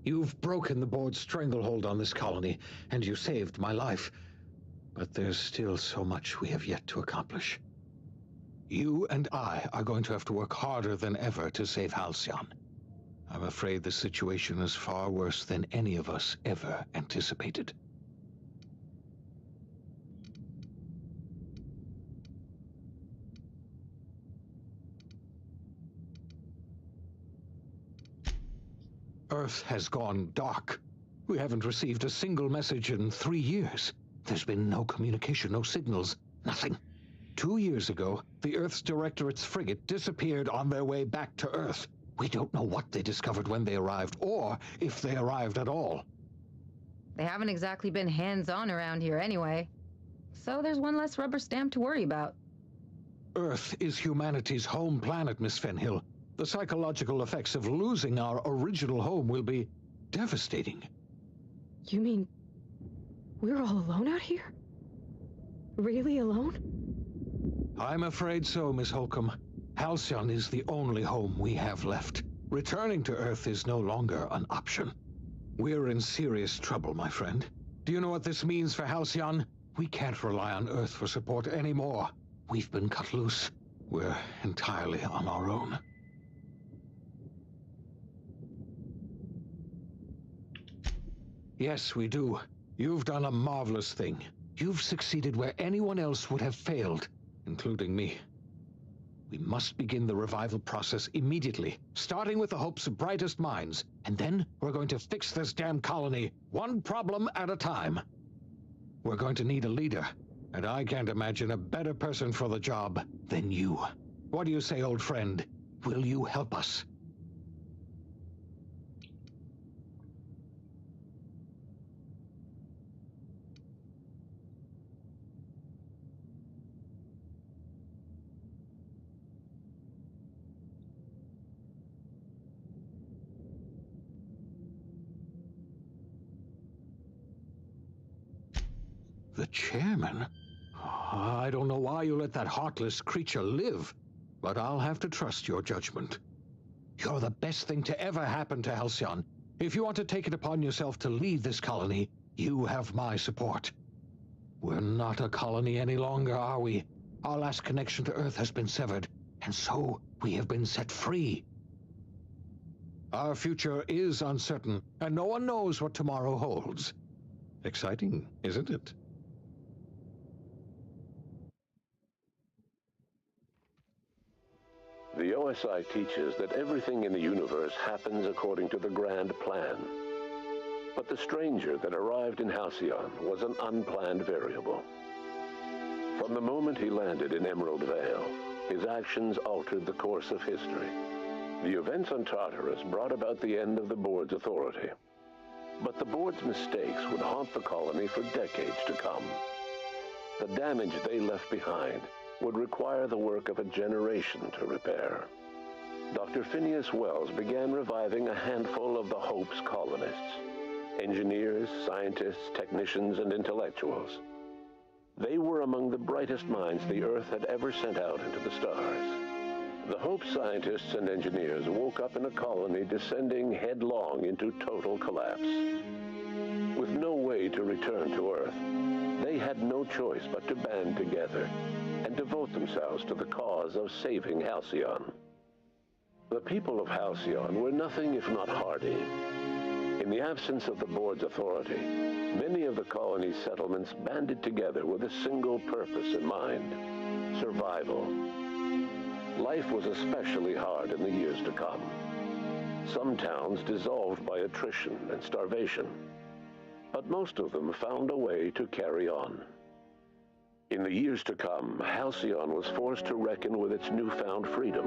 You've broken the board's stranglehold on this colony, and you saved my life. But there's still so much we have yet to accomplish. You and I are going to have to work harder than ever to save Halcyon. I'm afraid the situation is far worse than any of us ever anticipated. Earth has gone dark. We haven't received a single message in 3 years. There's been no communication, no signals, nothing. 2 years ago, the Earth's Directorate's frigate disappeared on their way back to Earth. We don't know what they discovered when they arrived, or if they arrived at all. They haven't exactly been hands-on around here anyway. So there's one less rubber stamp to worry about. Earth is humanity's home planet, Miss Fenhill. The psychological effects of losing our original home will be devastating. You mean we're all alone out here? Really alone? I'm afraid so, Miss Holcomb. Halcyon is the only home we have left. Returning to Earth is no longer an option. We're in serious trouble, my friend. Do you know what this means for Halcyon? We can't rely on Earth for support anymore. We've been cut loose. We're entirely on our own. Yes, we do. You've done a marvelous thing. You've succeeded where anyone else would have failed, including me. We must begin the revival process immediately, starting with the hope's brightest minds, and then we're going to fix this damn colony, one problem at a time. We're going to need a leader, and I can't imagine a better person for the job than you. What do you say, old friend? Will you help us? The chairman? I don't know why you let that heartless creature live, but I'll have to trust your judgment. You're the best thing to ever happen to Halcyon. If you want to take it upon yourself to lead this colony, you have my support. We're not a colony any longer, are we? Our last connection to Earth has been severed, and so we have been set free. Our future is uncertain, and no one knows what tomorrow holds. Exciting, isn't it? The OSI teaches that everything in the universe happens according to the grand plan. But the stranger that arrived in Halcyon was an unplanned variable. From the moment he landed in Emerald Vale, his actions altered the course of history. The events on Tartarus brought about the end of the Board's authority. But the Board's mistakes would haunt the colony for decades to come. The damage they left behind would require the work of a generation to repair. Dr. Phineas Wells began reviving a handful of the Hope's colonists. Engineers, scientists, technicians, and intellectuals. They were among the brightest minds the Earth had ever sent out into the stars. The Hope scientists and engineers woke up in a colony descending headlong into total collapse. With no way to return to Earth, they had no choice but to band together and devote themselves to the cause of saving Halcyon. The people of Halcyon were nothing if not hardy. In the absence of the Board's authority, many of the colony's settlements banded together with a single purpose in mind: survival. Life was especially hard in the years to come. Some towns dissolved by attrition and starvation, but most of them found a way to carry on. In the years to come, Halcyon was forced to reckon with its newfound freedom.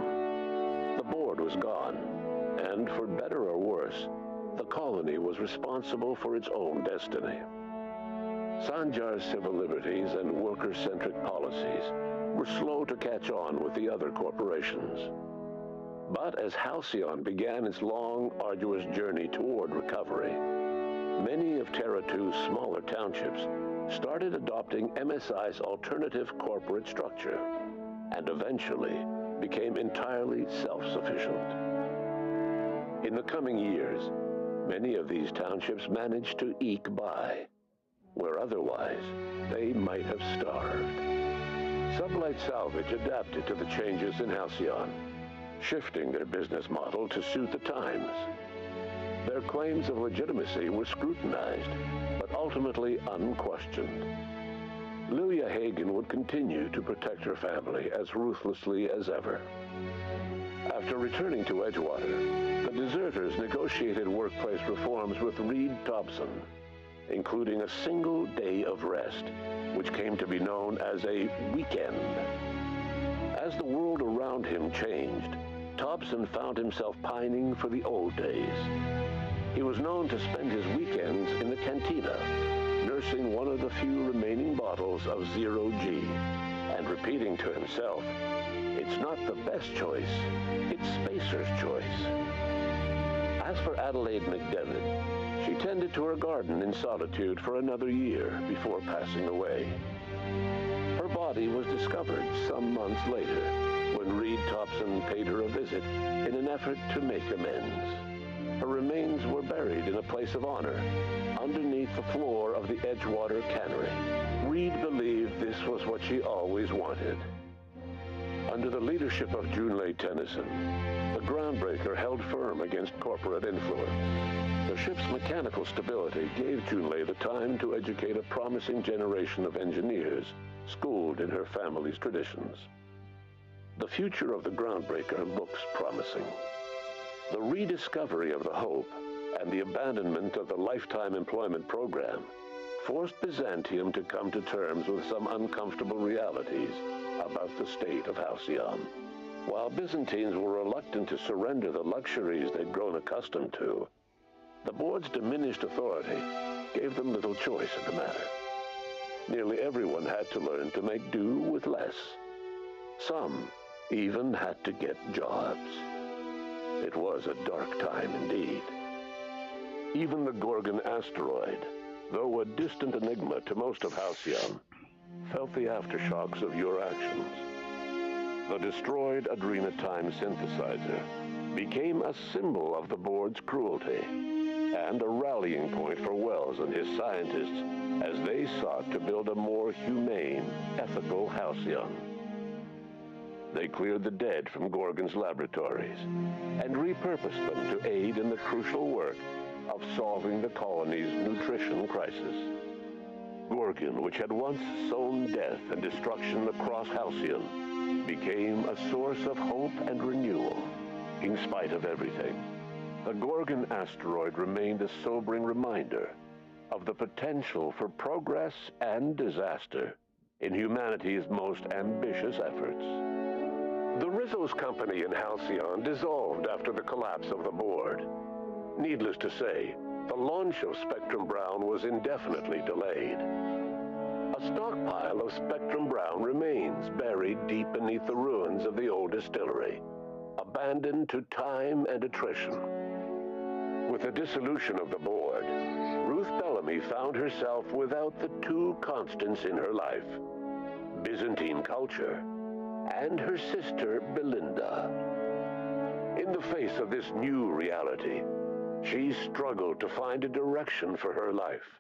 The Board was gone, and for better or worse, the colony was responsible for its own destiny. Sanjar's civil liberties and worker-centric policies were slow to catch on with the other corporations. But as Halcyon began its long, arduous journey toward recovery, many of Terra 2's smaller townships started adopting MSI's alternative corporate structure, and eventually became entirely self-sufficient. In the coming years, many of these townships managed to eke by, where otherwise they might have starved. Sublight Salvage adapted to the changes in Halcyon, shifting their business model to suit the times. Their claims of legitimacy were scrutinized, but ultimately unquestioned. Lilia Hagen would continue to protect her family as ruthlessly as ever. After returning to Edgewater, the deserters negotiated workplace reforms with Reed Thompson, including a single day of rest, which came to be known as a weekend. As the world around him changed, Thompson found himself pining for the old days. He was known to spend his weekends in the cantina, nursing one of the few remaining bottles of Zero G, and repeating to himself, "It's not the best choice, it's Spacer's choice." As for Adelaide McDevitt, she tended to her garden in solitude for another year before passing away. Her body was discovered some months later when Reed Thompson paid her a visit in an effort to make amends. Her remains were buried in a place of honor underneath the floor of the Edgewater Cannery. Reed believed this was what she always wanted. Under the leadership of Junlei Tennyson, the Groundbreaker held firm against corporate influence. The ship's mechanical stability gave Junlei the time to educate a promising generation of engineers schooled in her family's traditions. The future of the Groundbreaker looks promising. The rediscovery of the Hope and the abandonment of the lifetime employment program forced Byzantium to come to terms with some uncomfortable realities about the state of Halcyon. While Byzantines were reluctant to surrender the luxuries they'd grown accustomed to, the Board's diminished authority gave them little choice in the matter. Nearly everyone had to learn to make do with less. Some even had to get jobs. It was a dark time indeed. Even the Gorgon asteroid, though a distant enigma to most of Halcyon, felt the aftershocks of your actions. The destroyed Adrenatime synthesizer became a symbol of the Board's cruelty and a rallying point for Wells and his scientists as they sought to build a more humane, ethical Halcyon. They cleared the dead from Gorgon's laboratories and repurposed them to aid in the crucial work of solving the colony's nutrition crisis. Gorgon, which had once sown death and destruction across Halcyon, became a source of hope and renewal, in spite of everything. The Gorgon asteroid remained a sobering reminder of the potential for progress and disaster in humanity's most ambitious efforts. The Rizzo's company in Halcyon dissolved after the collapse of the board. Needless to say, the launch of Spectrum Brown was indefinitely delayed. A stockpile of Spectrum Brown remains buried deep beneath the ruins of the old distillery, abandoned to time and attrition. With the dissolution of the board, Ruth Bellamy found herself without the two constants in her life, Byzantine culture and her sister Belinda. In the face of this new reality, she struggled to find a direction for her life.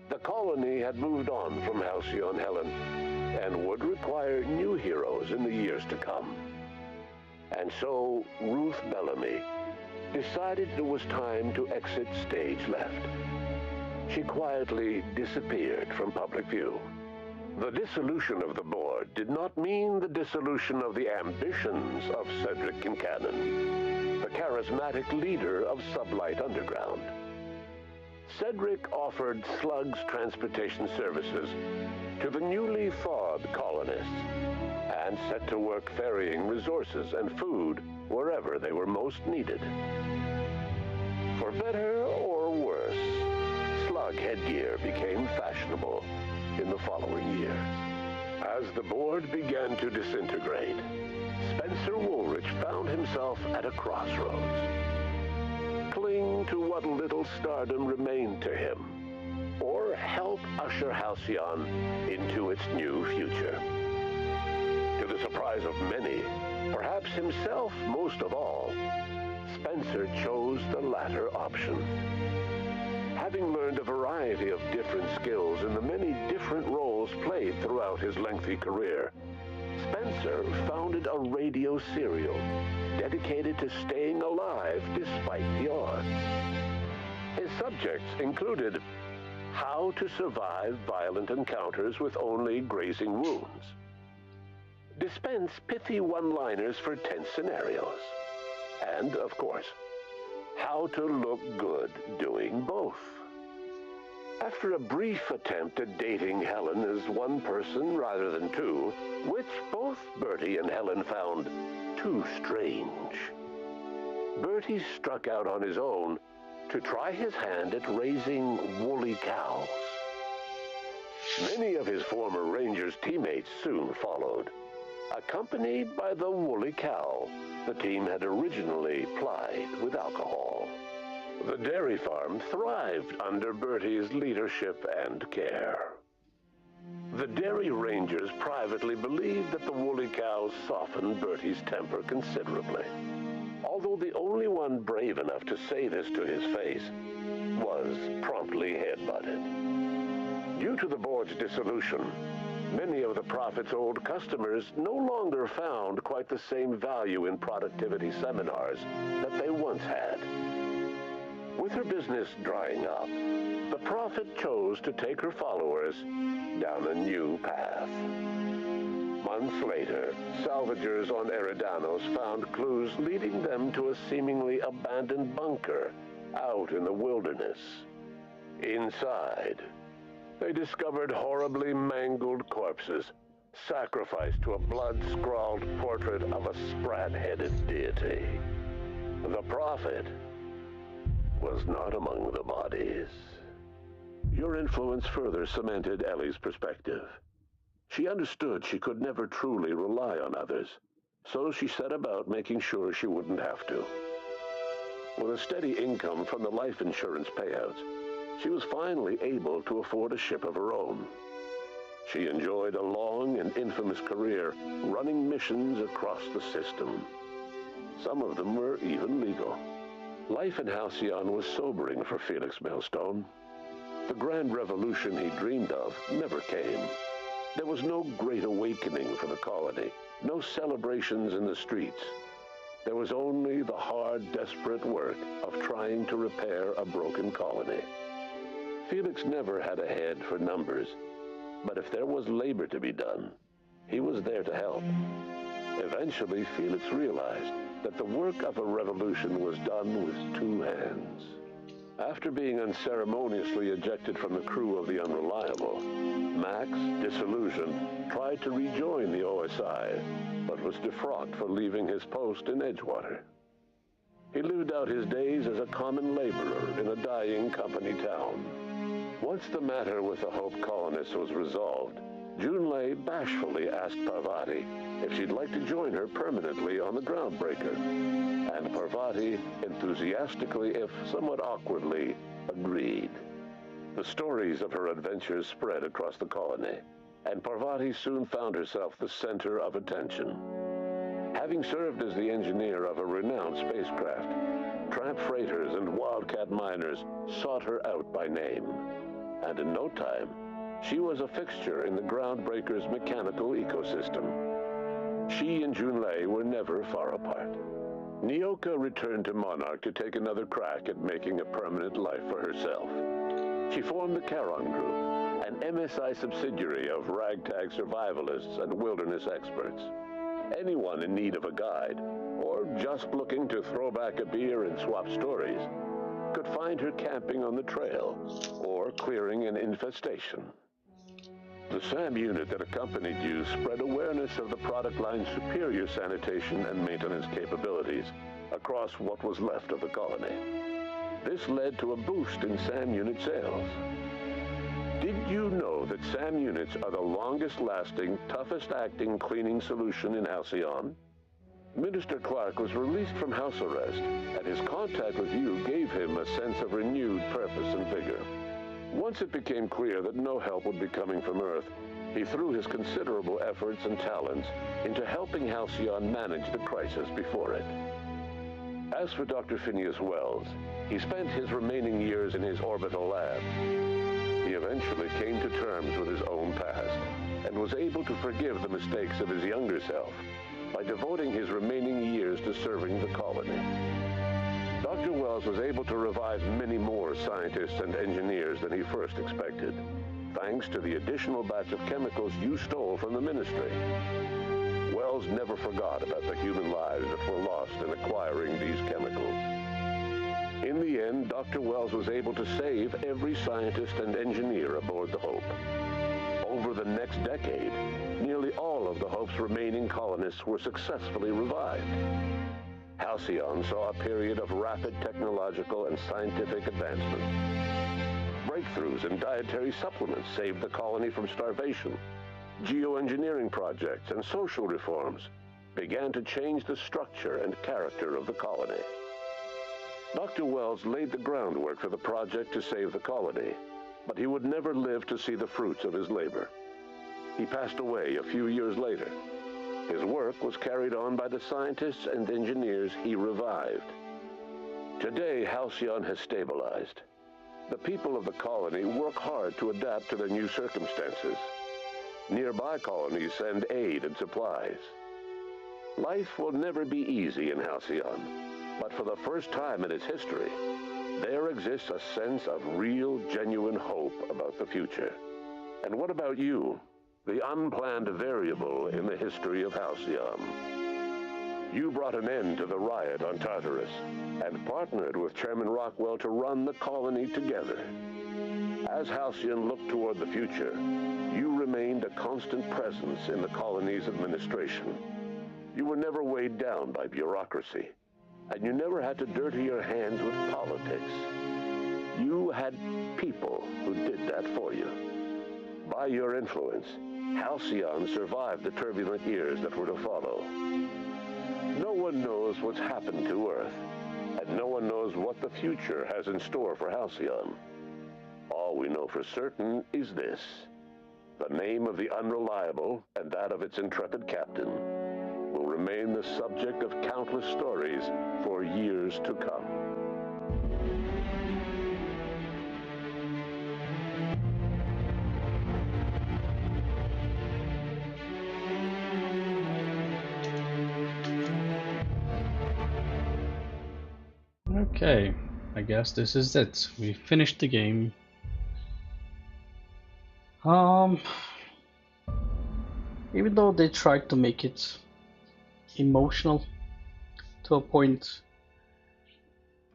The colony had moved on from Halcyon Helen and would require new heroes in the years to come. And so Ruth Bellamy decided it was time to exit stage left. She quietly disappeared from public view. The dissolution of the board did not mean the dissolution of the ambitions of Cedric Kincannon, the charismatic leader of Sublight Underground. Cedric offered Slug's transportation services to the newly thawed colonists and set to work ferrying resources and food wherever they were most needed. For better or worse, Slug headgear became fashionable in the following year. As the board began to disintegrate, Spencer Woolrich found himself at a crossroads. Cling to what little stardom remained to him, or help usher Halcyon into its new future. To the surprise of many, perhaps himself most of all, Spencer chose the latter option. Having learned a variety of different skills in the many different roles played throughout his lengthy career, Spencer founded a radio serial dedicated to staying alive despite the odds. His subjects included how to survive violent encounters with only grazing wounds, dispense pithy one-liners for tense scenarios, and, of course, how to look good doing both. After a brief attempt at dating Helen as one person rather than two, which both Bertie and Helen found too strange, Bertie struck out on his own to try his hand at raising woolly cows. Many of his former Rangers teammates soon followed, accompanied by the woolly cow the team had originally plied with alcohol. The dairy farm thrived under Bertie's leadership and care. The Dairy Rangers privately believed that the woolly cows softened Bertie's temper considerably, although the only one brave enough to say this to his face was promptly headbutted. Due to the board's dissolution, many of the Prophet's old customers no longer found quite the same value in productivity seminars that they once had. With her business drying up, the Prophet chose to take her followers down a new path. Months later, salvagers on Eridanos found clues leading them to a seemingly abandoned bunker out in the wilderness. Inside, they discovered horribly mangled corpses, sacrificed to a blood-scrawled portrait of a sprat-headed deity. The Prophet was not among the bodies. Your influence further cemented Ellie's perspective. She understood she could never truly rely on others, so she set about making sure she wouldn't have to. With a steady income from the life insurance payouts, she was finally able to afford a ship of her own. She enjoyed a long and infamous career running missions across the system. Some of them were even legal. Life in Halcyon was sobering for Felix Millstone. The grand revolution he dreamed of never came. There was no great awakening for the colony, no celebrations in the streets. There was only the hard, desperate work of trying to repair a broken colony. Felix never had a head for numbers, but if there was labor to be done, he was there to help. Eventually, Felix realized that the work of a revolution was done with two hands. After being unceremoniously ejected from the crew of the Unreliable, Max, disillusioned, tried to rejoin the OSI, but was defrocked for leaving his post in Edgewater. He lived out his days as a common laborer in a dying company town. Once the matter with the Hope colonists was resolved, Junlei bashfully asked Parvati if she'd like to join her permanently on the Groundbreaker, and Parvati enthusiastically, if somewhat awkwardly, agreed. The stories of her adventures spread across the colony, and Parvati soon found herself the center of attention. Having served as the engineer of a renowned spacecraft, tramp freighters and wildcat miners sought her out by name, and in no time, she was a fixture in the Groundbreaker's mechanical ecosystem. She and Junlei were never far apart. Nyoka returned to Monarch to take another crack at making a permanent life for herself. She formed the Charon Group, an MSI subsidiary of ragtag survivalists and wilderness experts. Anyone in need of a guide, or just looking to throw back a beer and swap stories, could find her camping on the trail, or clearing an infestation. The SAM unit that accompanied you spread awareness of the product line's superior sanitation and maintenance capabilities across what was left of the colony. This led to a boost in SAM unit sales. Did you know that SAM units are the longest-lasting, toughest-acting cleaning solution in Halcyon? Minister Clark was released from house arrest, and his contact with you gave him a sense of renewed purpose and vigor. Once it became clear that no help would be coming from Earth, he threw his considerable efforts and talents into helping Halcyon manage the crisis before it. As for Dr. Phineas Wells, he spent his remaining years in his orbital lab. He eventually came to terms with his own past, and was able to forgive the mistakes of his younger self by devoting his remaining years to serving the colony. Dr. Wells was able to revive many more scientists and engineers than he first expected, thanks to the additional batch of chemicals you stole from the Ministry. Wells never forgot about the human lives that were lost in acquiring these chemicals. In the end, Dr. Wells was able to save every scientist and engineer aboard the Hope. Over the next decade, nearly all of the Hope's remaining colonists were successfully revived. Halcyon saw a period of rapid technological and scientific advancement. Breakthroughs in dietary supplements saved the colony from starvation. Geoengineering projects and social reforms began to change the structure and character of the colony. Dr. Wells laid the groundwork for the project to save the colony, but he would never live to see the fruits of his labor. He passed away a few years later. His work was carried on by the scientists and engineers he revived. Today, Halcyon has stabilized. The people of the colony work hard to adapt to their new circumstances. Nearby colonies send aid and supplies. Life will never be easy in Halcyon, but for the first time in its history, there exists a sense of real, genuine hope about the future. And what about you? The unplanned variable in the history of Halcyon. You brought an end to the riot on Tartarus and partnered with Chairman Rockwell to run the colony together. As Halcyon looked toward the future, you remained a constant presence in the colony's administration. You were never weighed down by bureaucracy, and you never had to dirty your hands with politics. You had people who did that for you. By your influence, Halcyon survived the turbulent years that were to follow. No one knows what's happened to Earth, and no one knows what the future has in store for Halcyon. All we know for certain is this: the name of the Unreliable and that of its intrepid captain will remain the subject of countless stories for years to come. Okay, I guess this is it. We finished the game. Even though they tried to make it emotional to a point,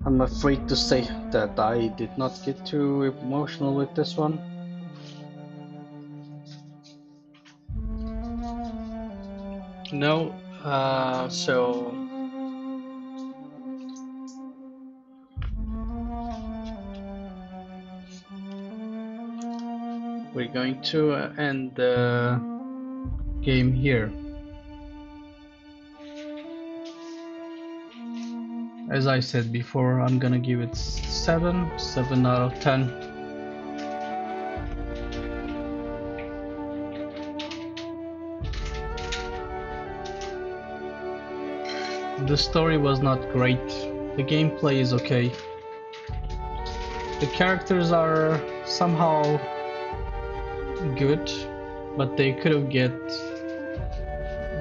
I'm afraid to say that I did not get too emotional with this one. No, so we're going to end the game here. As I said before, I'm gonna give it 7 out of 10. The story was not great. The gameplay is okay. The characters are somehow good, but they could have get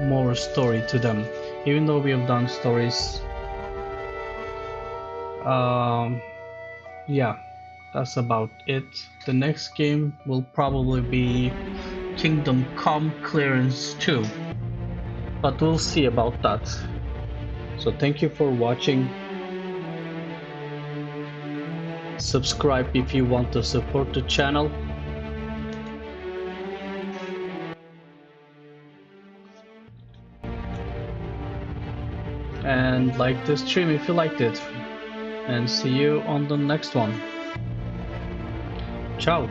more story to them. Even though we have done stories. Yeah, that's about it. The next game will probably be Kingdom Come Clearance 2, but we'll see about that. So thank you for watching. Subscribe if you want to support the channel. And like this stream if you liked it. And see you on the next one. Ciao.